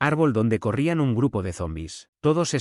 árbol donde corrían un grupo de zombies. Todos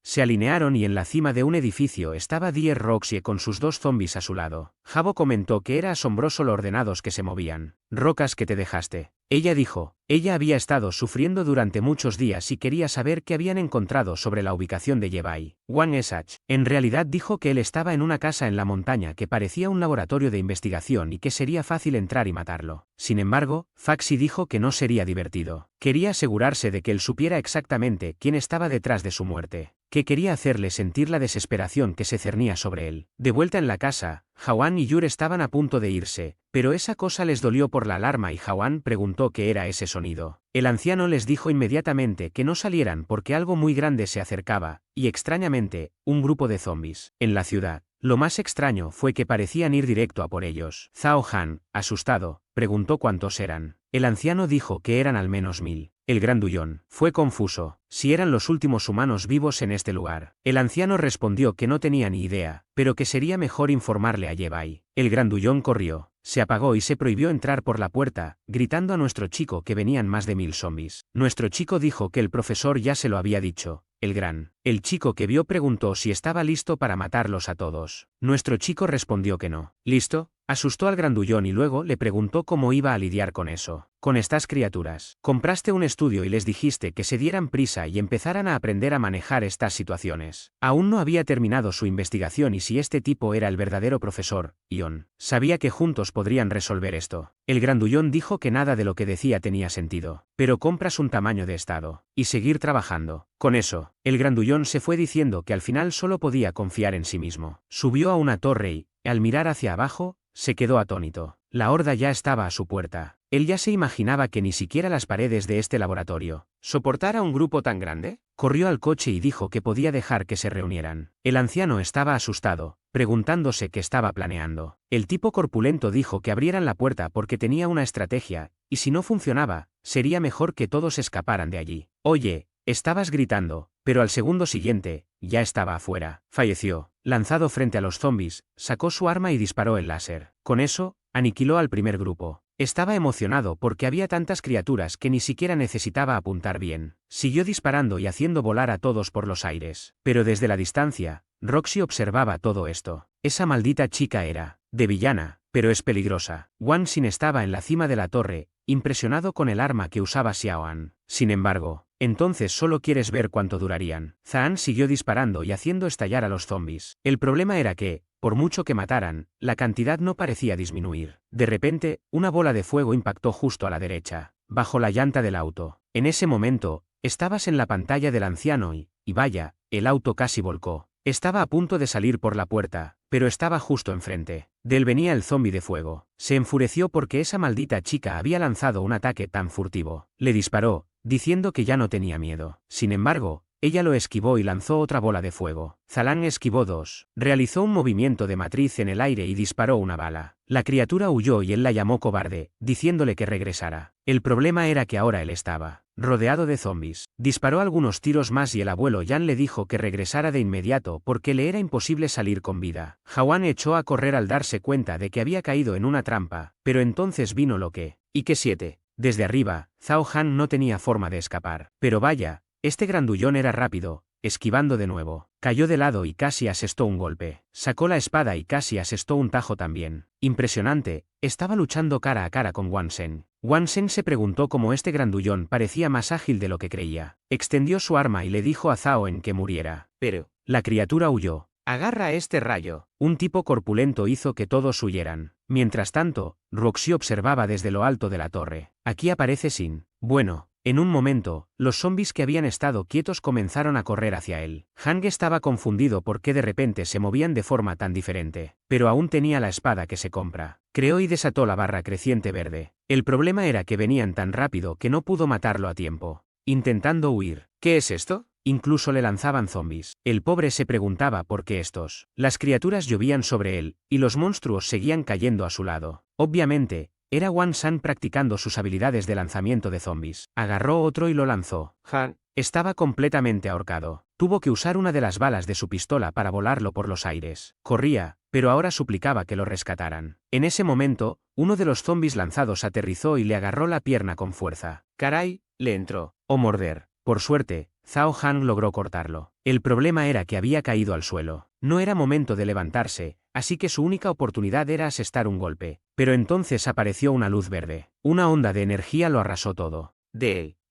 se alinearon y en la cima de un edificio estaba Dier Roxie con sus 2 zombies a su lado. Jabo comentó que era asombroso lo ordenados que se movían. Rocas que te dejaste. Ella dijo, ella había estado sufriendo durante muchos días y quería saber qué habían encontrado sobre la ubicación de Yebai. Wan Esach, en realidad dijo que él estaba en una casa en la montaña que parecía un laboratorio de investigación y que sería fácil entrar y matarlo. Sin embargo, Faxi dijo que no sería divertido. Quería asegurarse de que él supiera exactamente quién estaba detrás de su muerte, que quería hacerle sentir la desesperación que se cernía sobre él. De vuelta en la casa, Jawan y Yur estaban a punto de irse, pero esa cosa les dolió por la alarma y Jawan preguntó qué era ese sonido. El anciano les dijo inmediatamente que no salieran porque algo muy grande se acercaba, y extrañamente, un grupo de zombies. En la ciudad, lo más extraño fue que parecían ir directo a por ellos. Zhao Han, asustado, preguntó cuántos eran. El anciano dijo que eran al menos 1000. El grandullón fue confuso, si eran los últimos humanos vivos en este lugar. El anciano respondió que no tenía ni idea, pero que sería mejor informarle a Yebai. El grandullón corrió, se apagó y se prohibió entrar por la puerta, gritando a nuestro chico que venían más de 1000 zombies. Nuestro chico dijo que el profesor ya se lo había dicho. El chico que vio preguntó si estaba listo para matarlos a todos. Nuestro chico respondió que no. ¿Listo? Asustó al grandullón y luego le preguntó cómo iba a lidiar con eso. Con estas criaturas. Compraste un estudio y les dijiste que se dieran prisa y empezaran a aprender a manejar estas situaciones. Aún no había terminado su investigación y si este tipo era el verdadero profesor, Ion, sabía que juntos podrían resolver esto. El grandullón dijo que nada de lo que decía tenía sentido. Pero compras un tamaño de estado. Y seguir trabajando. Con eso, el grandullón se fue diciendo que al final solo podía confiar en sí mismo. Subió a una torre y, al mirar hacia abajo, se quedó atónito. La horda ya estaba a su puerta. Él ya se imaginaba que ni siquiera las paredes de este laboratorio soportara un grupo tan grande. Corrió al coche y dijo que podía dejar que se reunieran. El anciano estaba asustado, preguntándose qué estaba planeando. El tipo corpulento dijo que abrieran la puerta porque tenía una estrategia, y si no funcionaba, sería mejor que todos escaparan de allí. Oye, estabas gritando, pero al segundo siguiente, ya estaba afuera. Falleció. Lanzado frente a los zombies, sacó su arma y disparó el láser. Con eso, aniquiló al primer grupo. Estaba emocionado porque había tantas criaturas que ni siquiera necesitaba apuntar bien. Siguió disparando y haciendo volar a todos por los aires. Pero desde la distancia, Roxy observaba todo esto. Esa maldita chica era de villana, pero es peligrosa. Wan Xin estaba en la cima de la torre, impresionado con el arma que usaba Xiaoan. Sin embargo, entonces solo quieres ver cuánto durarían. Zhaan siguió disparando y haciendo estallar a los zombies. El problema era que, por mucho que mataran, la cantidad no parecía disminuir. De repente, una bola de fuego impactó justo a la derecha, bajo la llanta del auto. En ese momento, estabas en la pantalla del anciano y vaya, el auto casi volcó. Estaba a punto de salir por la puerta, pero estaba justo enfrente. De él venía el zombi de fuego. Se enfureció porque esa maldita chica había lanzado un ataque tan furtivo. Le disparó, diciendo que ya no tenía miedo. Sin embargo, ella lo esquivó y lanzó otra bola de fuego. Zhaan esquivó 2. Realizó un movimiento de matriz en el aire y disparó una bala. La criatura huyó y él la llamó cobarde, diciéndole que regresara. El problema era que ahora él estaba rodeado de zombies. Disparó algunos tiros más y el abuelo Yan le dijo que regresara de inmediato porque le era imposible salir con vida. Jawan echó a correr al darse cuenta de que había caído en una trampa, pero entonces vino lo que... ¿Y qué 7? Desde arriba, Zhao Han no tenía forma de escapar. Pero vaya, este grandullón era rápido, esquivando de nuevo. Cayó de lado y casi asestó un golpe. Sacó la espada y casi asestó un tajo también. Impresionante, estaba luchando cara a cara con Wan Shen. Wan Shen se preguntó cómo este grandullón parecía más ágil de lo que creía. Extendió su arma y le dijo a Zhao En que muriera. Pero, la criatura huyó. Agarra este rayo. Un tipo corpulento hizo que todos huyeran. Mientras tanto, Roxy observaba desde lo alto de la torre. Aquí aparece Sin. Bueno, en un momento, los zombies que habían estado quietos comenzaron a correr hacia él. Hang estaba confundido porque de repente se movían de forma tan diferente. Pero aún tenía la espada que se compra. Creó y desató la barra creciente verde. El problema era que venían tan rápido que no pudo matarlo a tiempo. Intentando huir. ¿Qué es esto? Incluso le lanzaban zombies. El pobre se preguntaba por qué estos. Las criaturas llovían sobre él, y los monstruos seguían cayendo a su lado. Obviamente, era Wan Shan practicando sus habilidades de lanzamiento de zombies. Agarró otro y lo lanzó. Han, Estaba completamente ahorcado. Tuvo que usar una de las balas de su pistola para volarlo por los aires. Corría, pero ahora suplicaba que lo rescataran. En ese momento, uno de los zombis lanzados aterrizó y le agarró la pierna con fuerza. Caray, le entró. O morder. Por suerte, Zhao Han logró cortarlo. El problema era que había caído al suelo. No era momento de levantarse, así que su única oportunidad era asestar un golpe. Pero entonces apareció una luz verde. Una onda de energía lo arrasó todo.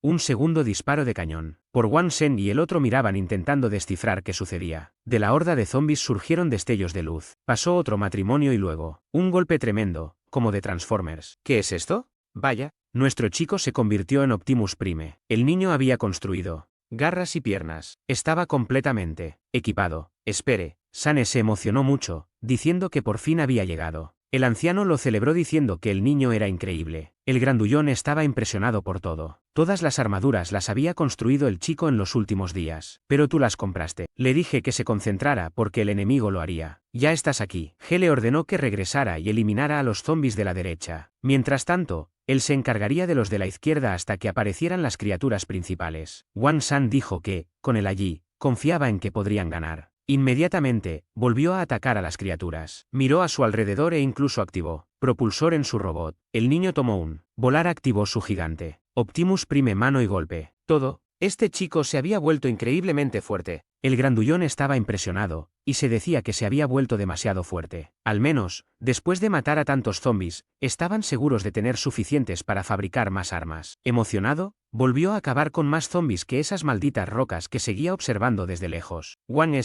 Un segundo disparo de cañón. Por Wang Shen y el otro miraban intentando descifrar qué sucedía. De la horda de zombis surgieron destellos de luz. Pasó otro matrimonio y luego, un golpe tremendo, como de Transformers. ¿Qué es esto? Vaya. Nuestro chico se convirtió en Optimus Prime. El niño había construido garras y piernas. Estaba completamente equipado. Espere. Sane se emocionó mucho, diciendo que por fin había llegado. El anciano lo celebró diciendo que el niño era increíble. El grandullón estaba impresionado por todo. Todas las armaduras las había construido el chico en los últimos días. Pero tú las compraste. Le dije que se concentrara porque el enemigo lo haría. Ya estás aquí. G le ordenó que regresara y eliminara a los zombis de la derecha. Mientras tanto, él se encargaría de los de la izquierda hasta que aparecieran las criaturas principales. Wang Shan dijo que, con él allí, confiaba en que podrían ganar. Inmediatamente, volvió a atacar a las criaturas. Miró a su alrededor e incluso activó propulsor en su robot. El niño tomó un volar, activó su gigante Optimus Prime, mano y golpe. Todo. Este chico se había vuelto increíblemente fuerte. El grandullón estaba impresionado, y se decía que se había vuelto demasiado fuerte. Al menos, después de matar a tantos zombis, estaban seguros de tener suficientes para fabricar más armas. Emocionado, volvió a acabar con más zombis que esas malditas rocas que seguía observando desde lejos. Wang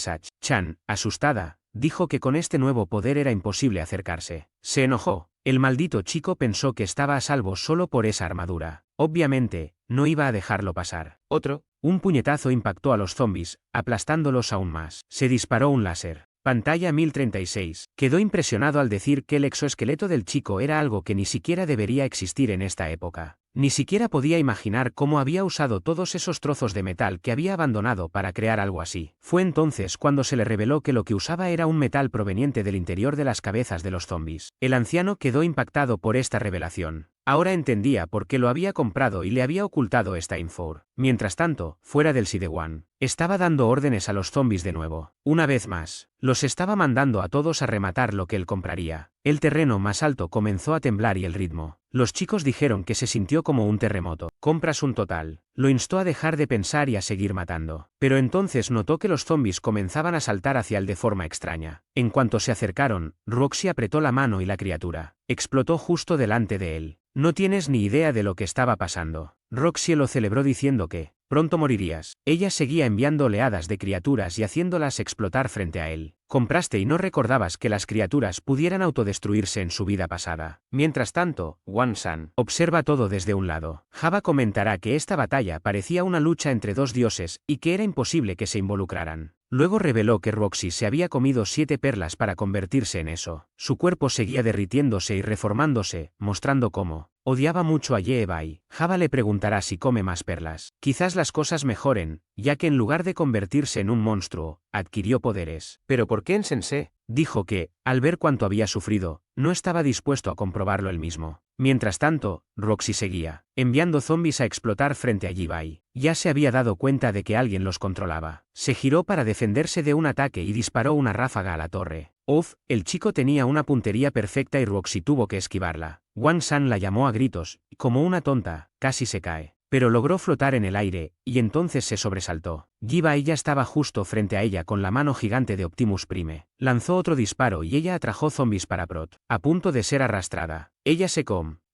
Chan, asustada, dijo que con este nuevo poder era imposible acercarse. Se enojó. El maldito chico pensó que estaba a salvo solo por esa armadura. Obviamente, no iba a dejarlo pasar. Un puñetazo impactó a los zombis, aplastándolos aún más. Se disparó un láser. Pantalla 1036. Quedó impresionado al decir que el exoesqueleto del chico era algo que ni siquiera debería existir en esta época. Ni siquiera podía imaginar cómo había usado todos esos trozos de metal que había abandonado para crear algo así. Fue entonces cuando se le reveló que lo que usaba era un metal proveniente del interior de las cabezas de los zombis. El anciano quedó impactado por esta revelación. Ahora entendía por qué lo había comprado y le había ocultado esta info. Mientras tanto, fuera del Sidewan, estaba dando órdenes a los zombis de nuevo. Una vez más, los estaba mandando a todos a rematar lo que él compraría. El terreno más alto comenzó a temblar y el ritmo. Los chicos dijeron que se sintió como un terremoto. Compras un total. Lo instó a dejar de pensar y a seguir matando. Pero entonces notó que los zombis comenzaban a saltar hacia él de forma extraña. En cuanto se acercaron, Roxy apretó la mano y la criatura explotó justo delante de él. No tienes ni idea de lo que estaba pasando. Roxy lo celebró diciendo que pronto morirías. Ella seguía enviando oleadas de criaturas y haciéndolas explotar frente a él. Compraste y no recordabas que las criaturas pudieran autodestruirse en su vida pasada. Mientras tanto, Wang Shan observa todo desde un lado. Java comentará que esta batalla parecía una lucha entre dos dioses y que era imposible que se involucraran. Luego reveló que Roxy se había comido 7 perlas para convertirse en eso. Su cuerpo seguía derritiéndose y reformándose, mostrando cómo odiaba mucho a Ye Bai. Java le preguntará si come más perlas. Quizás las cosas mejoren, ya que en lugar de convertirse en un monstruo, adquirió poderes. ¿Pero por qué en Sensei? Dijo que, al ver cuánto había sufrido, no estaba dispuesto a comprobarlo él mismo. Mientras tanto, Roxy seguía enviando zombis a explotar frente a Ye Bai. Ya se había dado cuenta de que alguien los controlaba. Se giró para defenderse de un ataque y disparó una ráfaga a la torre. El chico tenía una puntería perfecta y Roxy tuvo que esquivarla. Wang Shan la llamó a gritos, y como una tonta, casi se cae. Pero logró flotar en el aire, y entonces se sobresaltó. Ye Bai ya estaba justo frente a ella con la mano gigante de Optimus Prime. Lanzó otro disparo y ella atrajo zombis para Prot, a punto de ser arrastrada. Ella se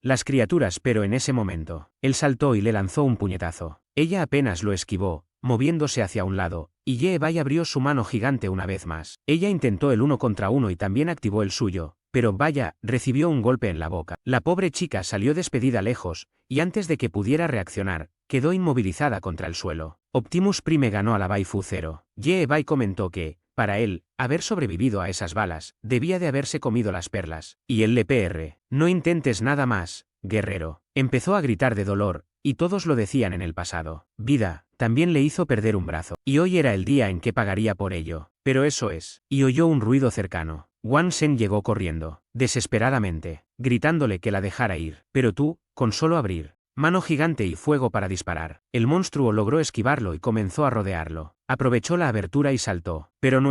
las criaturas, pero en ese momento, él saltó y le lanzó un puñetazo. Ella apenas lo esquivó, moviéndose hacia un lado, y Ye Bai abrió su mano gigante una vez más. Ella intentó el 1 contra 1 y también activó el suyo, pero vaya, recibió un golpe en la boca. La pobre chica salió despedida lejos, y antes de que pudiera reaccionar, quedó inmovilizada contra el suelo. Optimus Prime ganó a la Waifu 0. Ye Bai comentó que, para él, haber sobrevivido a esas balas, debía de haberse comido las perlas. Y el LPR, no intentes nada más, guerrero. Empezó a gritar de dolor, y todos lo decían en el pasado. Vida, también le hizo perder un brazo. Y hoy era el día en que pagaría por ello. Pero eso es. Y oyó un ruido cercano. Wang Shen llegó corriendo, desesperadamente, gritándole que la dejara ir. Pero tú, con solo abrir mano gigante y fuego para disparar. El monstruo logró esquivarlo y comenzó a rodearlo. Aprovechó la abertura y saltó. Pero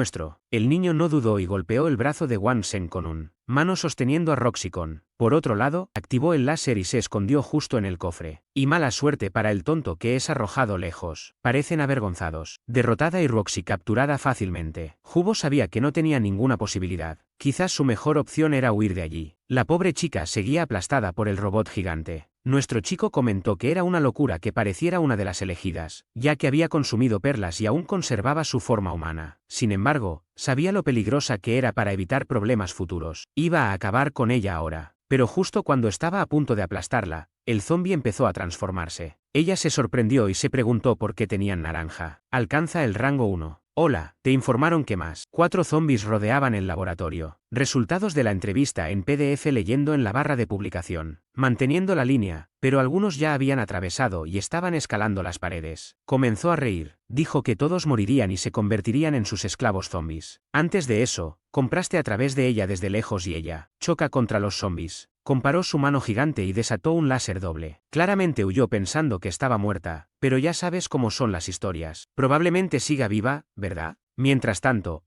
el niño no dudó y golpeó el brazo de Wan Shen con un mano sosteniendo a Roxicon. Por otro lado, activó el láser y se escondió justo en el cofre. Y mala suerte para el tonto que es arrojado lejos. Parecen avergonzados. Derrotada y Roxy capturada fácilmente. Hubo sabía que no tenía ninguna posibilidad. Quizás su mejor opción era huir de allí. La pobre chica seguía aplastada por el robot gigante. Nuestro chico comentó que era una locura que pareciera una de las elegidas, ya que había consumido perlas y aún conservaba su forma humana. Sin embargo, sabía lo peligrosa que era para evitar problemas futuros. Iba a acabar con ella ahora. Pero justo cuando estaba a punto de aplastarla, el zombi empezó a transformarse. Ella se sorprendió y se preguntó por qué tenían naranja. Alcanza el rango 1. Hola, te informaron que más. 4 zombis rodeaban el laboratorio. Resultados de la entrevista en PDF leyendo en la barra de publicación. Manteniendo la línea, pero algunos ya habían atravesado y estaban escalando las paredes. Comenzó a reír. Dijo que todos morirían y se convertirían en sus esclavos zombis. Antes de eso, compraste a través de ella desde lejos y ella choca contra los zombis. Comparó su mano gigante y desató un láser doble. Claramente huyó pensando que estaba muerta, pero ya sabes cómo son las historias. Probablemente siga viva, ¿verdad? Mientras tanto,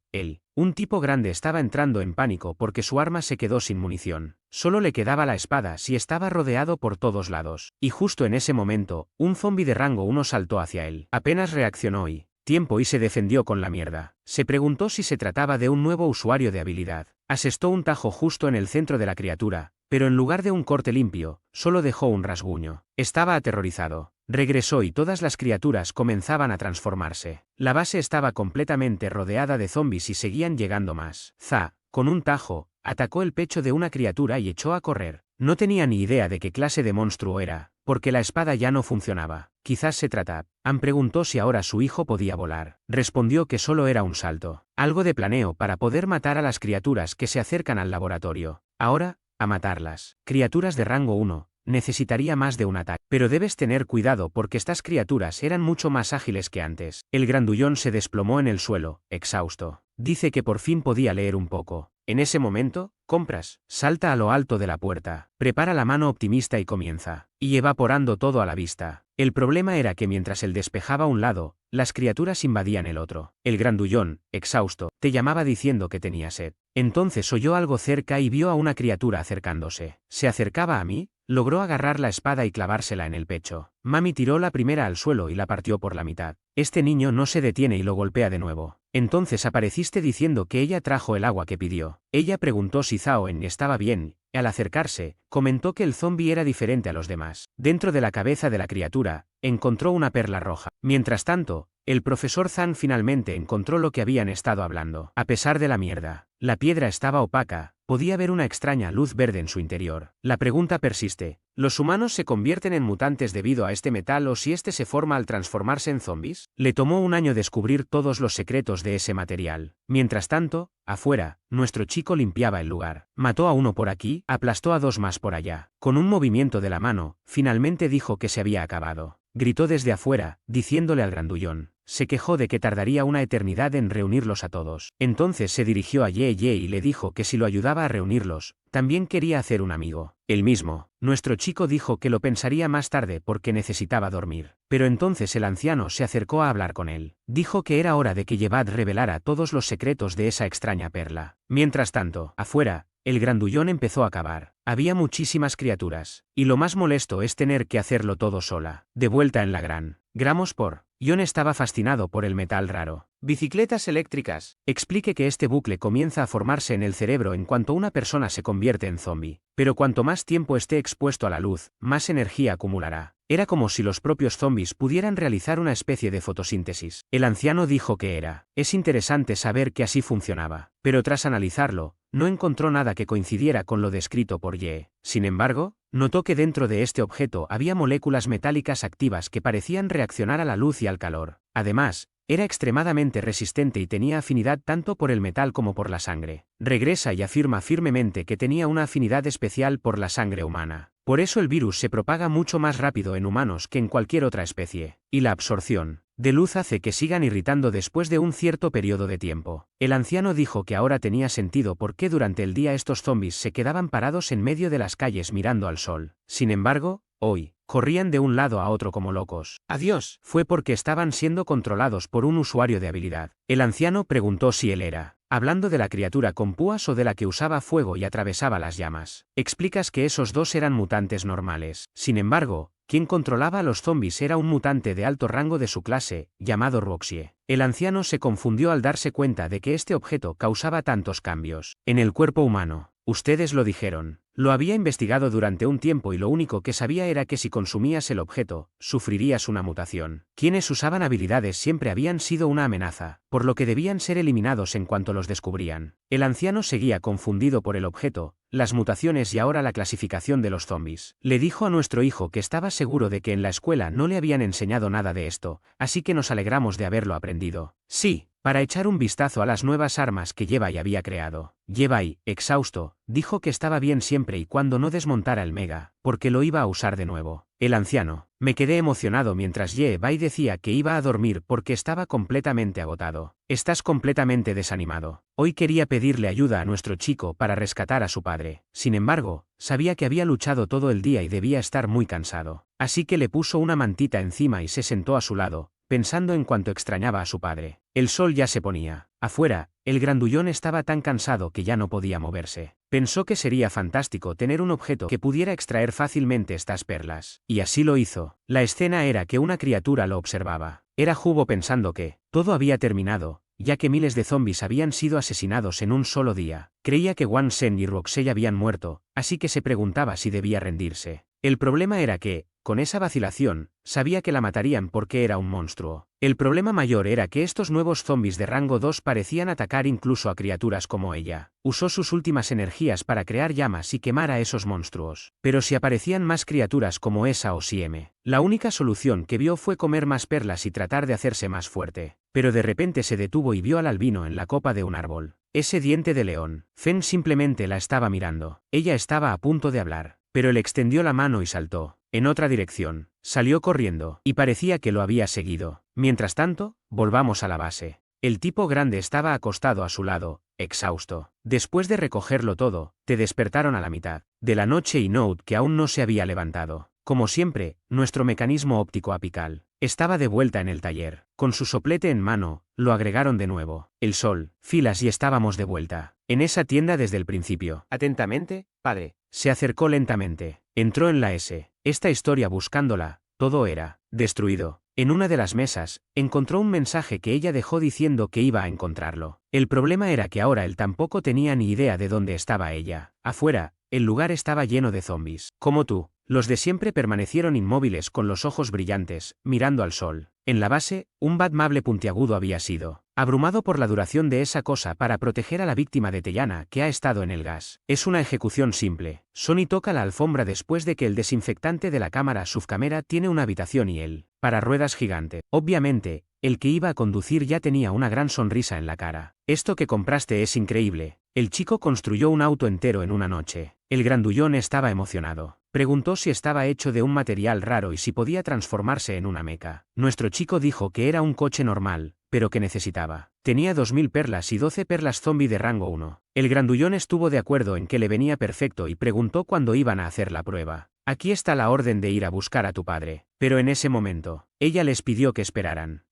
un tipo grande estaba entrando en pánico porque su arma se quedó sin munición. Solo le quedaba la espada si estaba rodeado por todos lados. Y justo en ese momento, un zombi de rango 1 saltó hacia él. Apenas reaccionó y se defendió con la mierda. Se preguntó si se trataba de un nuevo usuario de habilidad. Asestó un tajo justo en el centro de la criatura, pero en lugar de un corte limpio, solo dejó un rasguño. Estaba aterrorizado. Regresó y todas las criaturas comenzaban a transformarse. La base estaba completamente rodeada de zombis y seguían llegando más. Con un tajo, atacó el pecho de una criatura y echó a correr. No tenía ni idea de qué clase de monstruo era, porque la espada ya no funcionaba. Quizás se trataba. Preguntó si ahora su hijo podía volar. Respondió que solo era un salto. Algo de planeo para poder matar a las criaturas que se acercan al laboratorio. Ahora, a matarlas. Criaturas de rango 1. Necesitaría más de un ataque. Pero debes tener cuidado porque estas criaturas eran mucho más ágiles que antes. El grandullón se desplomó en el suelo, exhausto. Dice que por fin podía leer un poco. En ese momento, compras. Salta a lo alto de la puerta. Prepara la mano optimista y comienza. Y evaporando todo a la vista. El problema era que mientras él despejaba un lado, las criaturas invadían el otro. El grandullón, exhausto, te llamaba diciendo que tenía sed. Entonces oyó algo cerca y vio a una criatura acercándose. ¿Se acercaba a mí? Logró agarrar la espada y clavársela en el pecho. Mami tiró la primera al suelo y la partió por la mitad. Este niño no se detiene y lo golpea de nuevo. Entonces apareciste diciendo que ella trajo el agua que pidió. Ella preguntó si Zhao En estaba bien. Al acercarse, comentó que el zombi era diferente a los demás. Dentro de la cabeza de la criatura, encontró una perla roja. Mientras tanto, el profesor Zhang finalmente encontró lo que habían estado hablando. A pesar de la mierda, la piedra estaba opaca, podía ver una extraña luz verde en su interior. La pregunta persiste, ¿los humanos se convierten en mutantes debido a este metal o si este se forma al transformarse en zombis? Le tomó un año descubrir todos los secretos de ese material. Mientras tanto, afuera, nuestro chico limpiaba el lugar. Mató a uno por aquí, aplastó a 2 más por allá. Con un movimiento de la mano, finalmente dijo que se había acabado. Gritó desde afuera, diciéndole al grandullón. Se quejó de que tardaría una eternidad en reunirlos a todos. Entonces se dirigió a Ye y le dijo que si lo ayudaba a reunirlos, también quería hacer un amigo. El mismo. Nuestro chico dijo que lo pensaría más tarde porque necesitaba dormir. Pero entonces el anciano se acercó a hablar con él. Dijo que era hora de que Yevad revelara todos los secretos de esa extraña perla. Mientras tanto, afuera, el grandullón empezó a cavar. Había muchísimas criaturas. Y lo más molesto es tener que hacerlo todo sola. De vuelta en la gran Gramos por. John estaba fascinado por el metal raro. Bicicletas eléctricas. Explique que este bucle comienza a formarse en el cerebro en cuanto una persona se convierte en zombie. Pero cuanto más tiempo esté expuesto a la luz, más energía acumulará. Era como si los propios zombies pudieran realizar una especie de fotosíntesis. El anciano dijo que era. Es interesante saber que así funcionaba. Pero tras analizarlo, no encontró nada que coincidiera con lo descrito por Ye. Sin embargo, notó que dentro de este objeto había moléculas metálicas activas que parecían reaccionar a la luz y al calor. Además, era extremadamente resistente y tenía afinidad tanto por el metal como por la sangre. Regresa y afirma firmemente que tenía una afinidad especial por la sangre humana. Por eso el virus se propaga mucho más rápido en humanos que en cualquier otra especie. Y la absorción de luz hace que sigan irritando después de un cierto periodo de tiempo. El anciano dijo que ahora tenía sentido por qué durante el día estos zombis se quedaban parados en medio de las calles mirando al sol. Sin embargo, Hoy, corrían de un lado a otro como locos. Adiós. Fue porque estaban siendo controlados por un usuario de habilidad. El anciano preguntó si él era, hablando de la criatura con púas o de la que usaba fuego y atravesaba las llamas. Explicas que esos dos eran mutantes normales. Sin embargo, quien controlaba a los zombies era un mutante de alto rango de su clase, llamado Roxie. El anciano se confundió al darse cuenta de que este objeto causaba tantos cambios en el cuerpo humano. Ustedes lo dijeron. Lo había investigado durante un tiempo y lo único que sabía era que si consumías el objeto, sufrirías una mutación. Quienes usaban habilidades siempre habían sido una amenaza, por lo que debían ser eliminados en cuanto los descubrían. El anciano seguía confundido por el objeto, las mutaciones y ahora la clasificación de los zombies. Le dijo a nuestro hijo que estaba seguro de que en la escuela no le habían enseñado nada de esto, así que nos alegramos de haberlo aprendido. Sí, para echar un vistazo a las nuevas armas que Yebai había creado. Yebai, exhausto, dijo que estaba bien siempre y cuando no desmontara el Mega, porque lo iba a usar de nuevo. El anciano. Me quedé emocionado mientras Yebai decía que iba a dormir porque estaba completamente agotado. Estás completamente desanimado. Hoy quería pedirle ayuda a nuestro chico para rescatar a su padre. Sin embargo, sabía que había luchado todo el día y debía estar muy cansado. Así que le puso una mantita encima y se sentó a su lado, pensando en cuánto extrañaba a su padre. El sol ya se ponía. Afuera, el grandullón estaba tan cansado que ya no podía moverse. Pensó que sería fantástico tener un objeto que pudiera extraer fácilmente estas perlas. Y así lo hizo. La escena era que una criatura lo observaba. Era Jubo pensando que todo había terminado, ya que miles de zombies habían sido asesinados en un solo día. Creía que Wan Shen y Roxei habían muerto, así que se preguntaba si debía rendirse. El problema era que, con esa vacilación, sabía que la matarían porque era un monstruo. El problema mayor era que estos nuevos zombies de rango 2 parecían atacar incluso a criaturas como ella. Usó sus últimas energías para crear llamas y quemar a esos monstruos. Pero si aparecían más criaturas como esa o Sieme, la única solución que vio fue comer más perlas y tratar de hacerse más fuerte. Pero de repente se detuvo y vio al albino en la copa de un árbol. Ese diente de león. Fen simplemente la estaba mirando. Ella estaba a punto de hablar, pero él extendió la mano y saltó en otra dirección. Salió corriendo, y parecía que lo había seguido. Mientras tanto, volvamos a la base. El tipo grande estaba acostado a su lado, exhausto. Después de recogerlo todo, te despertaron a la mitad de la noche y Note que aún no se había levantado. Como siempre, nuestro mecanismo óptico apical estaba de vuelta en el taller. Con su soplete en mano, lo agregaron de nuevo. El sol, filas y estábamos de vuelta. En esa tienda desde el principio. Atentamente, padre. Se acercó lentamente. Entró en la S. Esta historia buscándola, todo era destruido. En una de las mesas, encontró un mensaje que ella dejó diciendo que iba a encontrarlo. El problema era que ahora él tampoco tenía ni idea de dónde estaba ella. Afuera, el lugar estaba lleno de zombies. Como tú, los de siempre permanecieron inmóviles con los ojos brillantes, mirando al sol. En la base, un Batmable puntiagudo había sido abrumado por la duración de esa cosa para proteger a la víctima de Teyana que ha estado en el gas. Es una ejecución simple. Sony toca la alfombra después de que el desinfectante de la cámara subcamera tiene una habitación y él, para ruedas gigante. Obviamente, el que iba a conducir ya tenía una gran sonrisa en la cara. Esto que compraste es increíble. El chico construyó un auto entero en una noche. El grandullón estaba emocionado. Preguntó si estaba hecho de un material raro y si podía transformarse en una meca. Nuestro chico dijo que era un coche normal, pero que necesitaba. Tenía 2000 perlas y 12 perlas zombie de rango 1. El grandullón estuvo de acuerdo en que le venía perfecto y preguntó cuándo iban a hacer la prueba. Aquí está la orden de ir a buscar a tu padre. Pero en ese momento, ella les pidió que esperaran.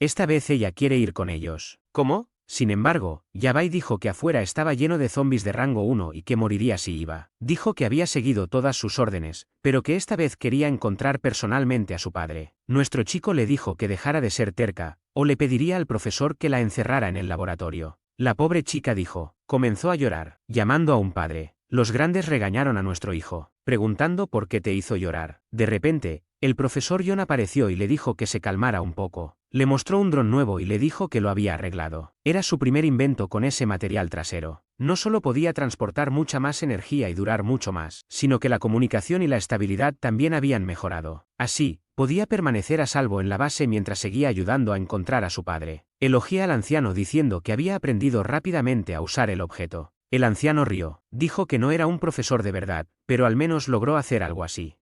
Esta vez ella quiere ir con ellos. ¿Cómo? Sin embargo, Yabai dijo que afuera estaba lleno de zombies de rango 1 y que moriría si iba. Dijo que había seguido todas sus órdenes, pero que esta vez quería encontrar personalmente a su padre. Nuestro chico le dijo que dejara de ser terca, o le pediría al profesor que la encerrara en el laboratorio. La pobre chica dijo, comenzó a llorar, llamando a un padre. Los grandes regañaron a nuestro hijo, preguntando por qué te hizo llorar. De repente, el profesor John apareció y le dijo que se calmara un poco. Le mostró un dron nuevo y le dijo que lo había arreglado. Era su primer invento con ese material trasero. No solo podía transportar mucha más energía y durar mucho más, sino que la comunicación y la estabilidad también habían mejorado. Así, podía permanecer a salvo en la base mientras seguía ayudando a encontrar a su padre. Elogié al anciano diciendo que había aprendido rápidamente a usar el objeto. El anciano rió. Dijo que no era un profesor de verdad, pero al menos logró hacer algo así.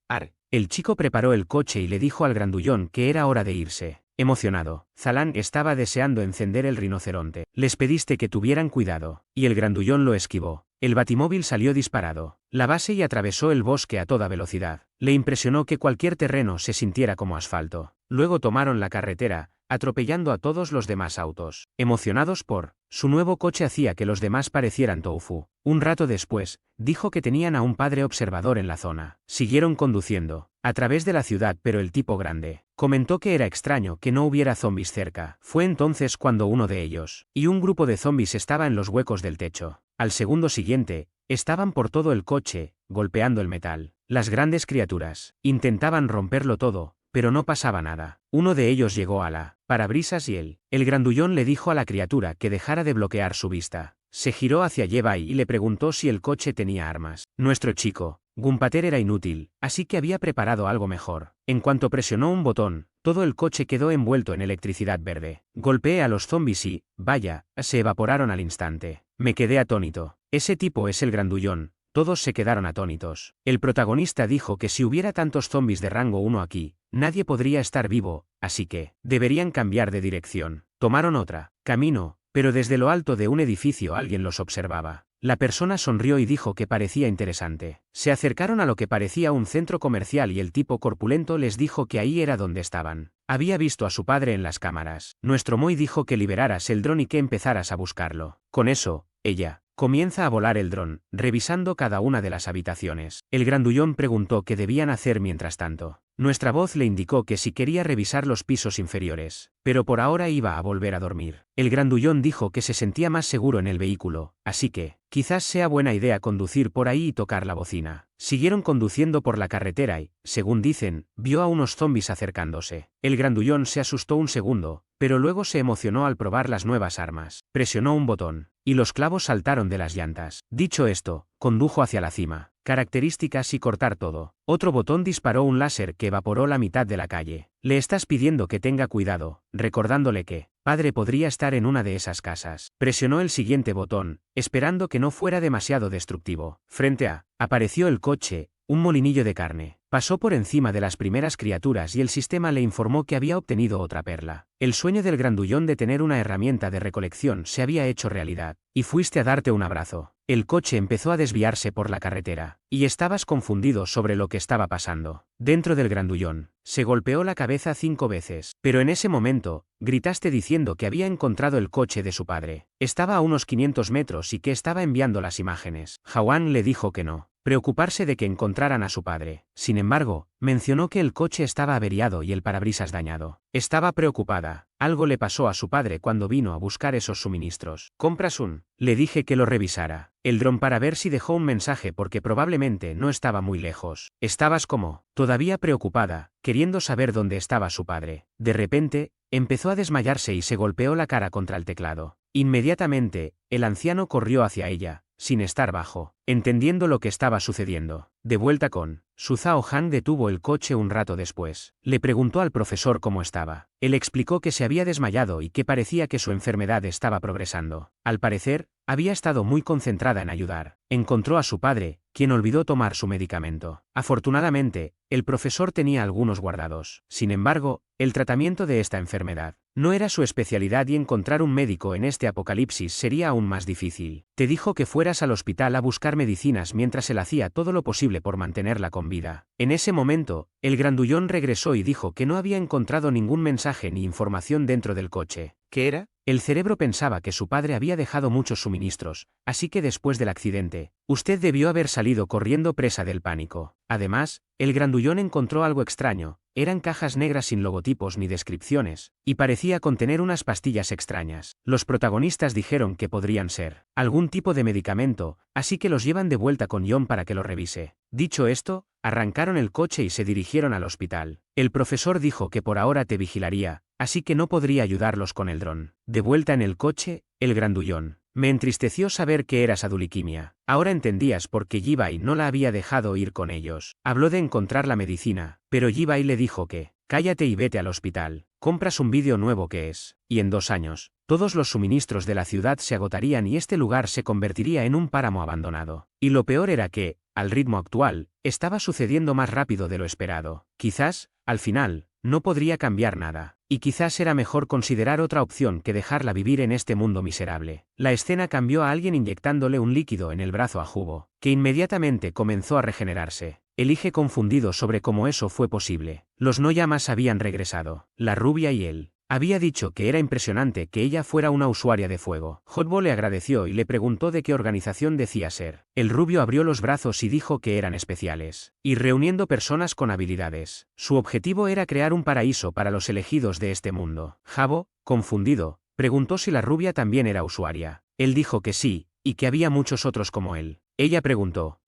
El chico preparó el coche y le dijo al grandullón que era hora de irse. Emocionado, Zalan estaba deseando encender el rinoceronte. Les pediste que tuvieran cuidado, y el grandullón lo esquivó. El batimóvil salió disparado la base y atravesó el bosque a toda velocidad. Le impresionó que cualquier terreno se sintiera como asfalto. Luego tomaron la carretera, atropellando a todos los demás autos. Emocionados por su nuevo coche hacía que los demás parecieran tofu. Un rato después, dijo que tenían a un padre observador en la zona. Siguieron conduciendo a través de la ciudad, pero el tipo grande comentó que era extraño que no hubiera zombies cerca. Fue entonces cuando uno de ellos y un grupo de zombies estaba en los huecos del techo. Al segundo siguiente, estaban por todo el coche, golpeando el metal. Las grandes criaturas intentaban romperlo todo, pero no pasaba nada. Uno de ellos llegó a la parabrisas y el grandullón le dijo a la criatura que dejara de bloquear su vista. Se giró hacia Levi y le preguntó si el coche tenía armas. Nuestro chico Gunpater era inútil, así que había preparado algo mejor. En cuanto presionó un botón, todo el coche quedó envuelto en electricidad verde. Golpeé a los zombies y, vaya, se evaporaron al instante. Me quedé atónito. Ese tipo es el grandullón. Todos se quedaron atónitos. El protagonista dijo que si hubiera tantos zombies de rango 1 aquí, nadie podría estar vivo, así que deberían cambiar de dirección. Tomaron otra camino, pero desde lo alto de un edificio alguien los observaba. La persona sonrió y dijo que parecía interesante. Se acercaron a lo que parecía un centro comercial y el tipo corpulento les dijo que ahí era donde estaban. Había visto a su padre en las cámaras. Nuestro Moy dijo que liberaras el dron y que empezaras a buscarlo. Con eso, ella comienza a volar el dron, revisando cada una de las habitaciones. El grandullón preguntó qué debían hacer mientras tanto. Nuestra voz le indicó que si quería revisar los pisos inferiores, pero por ahora iba a volver a dormir. El grandullón dijo que se sentía más seguro en el vehículo, así que quizás sea buena idea conducir por ahí y tocar la bocina. Siguieron conduciendo por la carretera y, según dicen, vio a unos zombies acercándose. El grandullón se asustó un segundo, pero luego se emocionó al probar las nuevas armas. Presionó un botón, y los clavos saltaron de las llantas. Dicho esto, condujo hacia la cima. Características y cortar todo. Otro botón disparó un láser que evaporó la mitad de la calle. Le estás pidiendo que tenga cuidado, recordándole que padre podría estar en una de esas casas. Presionó el siguiente botón, esperando que no fuera demasiado destructivo. Frente a apareció el coche, un molinillo de carne. Pasó por encima de las primeras criaturas y el sistema le informó que había obtenido otra perla. El sueño del grandullón de tener una herramienta de recolección se había hecho realidad. Y fuiste a darte un abrazo. El coche empezó a desviarse por la carretera, y estabas confundido sobre lo que estaba pasando. Dentro del grandullón, se golpeó la cabeza 5 veces, pero en ese momento, gritaste diciendo que había encontrado el coche de su padre. Estaba a unos 500 metros y que estaba enviando las imágenes. Jawan le dijo que no preocuparse de que encontraran a su padre. Sin embargo, mencionó que el coche estaba averiado y el parabrisas dañado. Estaba preocupada. Algo le pasó a su padre cuando vino a buscar esos suministros. ¿Compras un? Le dije que lo revisara el dron para ver si dejó un mensaje porque probablemente no estaba muy lejos. Estabas como, todavía preocupada, queriendo saber dónde estaba su padre. De repente, empezó a desmayarse y se golpeó la cara contra el teclado. Inmediatamente, el anciano corrió hacia ella, sin estar bajo, entendiendo lo que estaba sucediendo. De vuelta con su Zhao Han detuvo el coche un rato después. Le preguntó al profesor cómo estaba. Él explicó que se había desmayado y que parecía que su enfermedad estaba progresando. Al parecer, había estado muy concentrada en ayudar. Encontró a su padre, quien olvidó tomar su medicamento. Afortunadamente, el profesor tenía algunos guardados. Sin embargo, el tratamiento de esta enfermedad no era su especialidad y encontrar un médico en este apocalipsis sería aún más difícil. Te dijo que fueras al hospital a buscar medicinas mientras él hacía todo lo posible por mantenerla con vida. En ese momento, el grandullón regresó y dijo que no había encontrado ningún mensaje ni información dentro del coche. ¿Qué era? El cerebro pensaba que su padre había dejado muchos suministros, así que después del accidente, usted debió haber salido corriendo presa del pánico. Además, el grandullón encontró algo extraño. Eran cajas negras sin logotipos ni descripciones, y parecía contener unas pastillas extrañas. Los protagonistas dijeron que podrían ser algún tipo de medicamento, así que los llevan de vuelta con John para que lo revise. Dicho esto, arrancaron el coche y se dirigieron al hospital. El profesor dijo que por ahora te vigilaría, así que no podría ayudarlos con el dron. De vuelta en el coche, el grandullón. Me entristeció saber que eras aduliquimia. Ahora entendías por qué Levi no la había dejado ir con ellos. Habló de encontrar la medicina, pero Levi le dijo que, cállate y vete al hospital. Compras un vídeo nuevo que es, y en 2 años, todos los suministros de la ciudad se agotarían y este lugar se convertiría en un páramo abandonado. Y lo peor era que, al ritmo actual, estaba sucediendo más rápido de lo esperado. Quizás, al final, no podría cambiar nada. y quizás era mejor considerar otra opción que dejarla vivir en este mundo miserable. La escena cambió a alguien inyectándole un líquido en el brazo a Jubo, que inmediatamente comenzó a regenerarse. Elige confundido sobre cómo eso fue posible. Los no llamas habían regresado, la rubia y él. Había dicho que era impresionante que ella fuera una usuaria de fuego. Hotbo le agradeció y le preguntó de qué organización decía ser. El rubio abrió los brazos y dijo que eran especiales, y reuniendo personas con habilidades. Su objetivo era crear un paraíso para los elegidos de este mundo. Jabo, confundido, preguntó si la rubia también era usuaria. Él dijo que sí, y que había muchos otros como él. Ella preguntó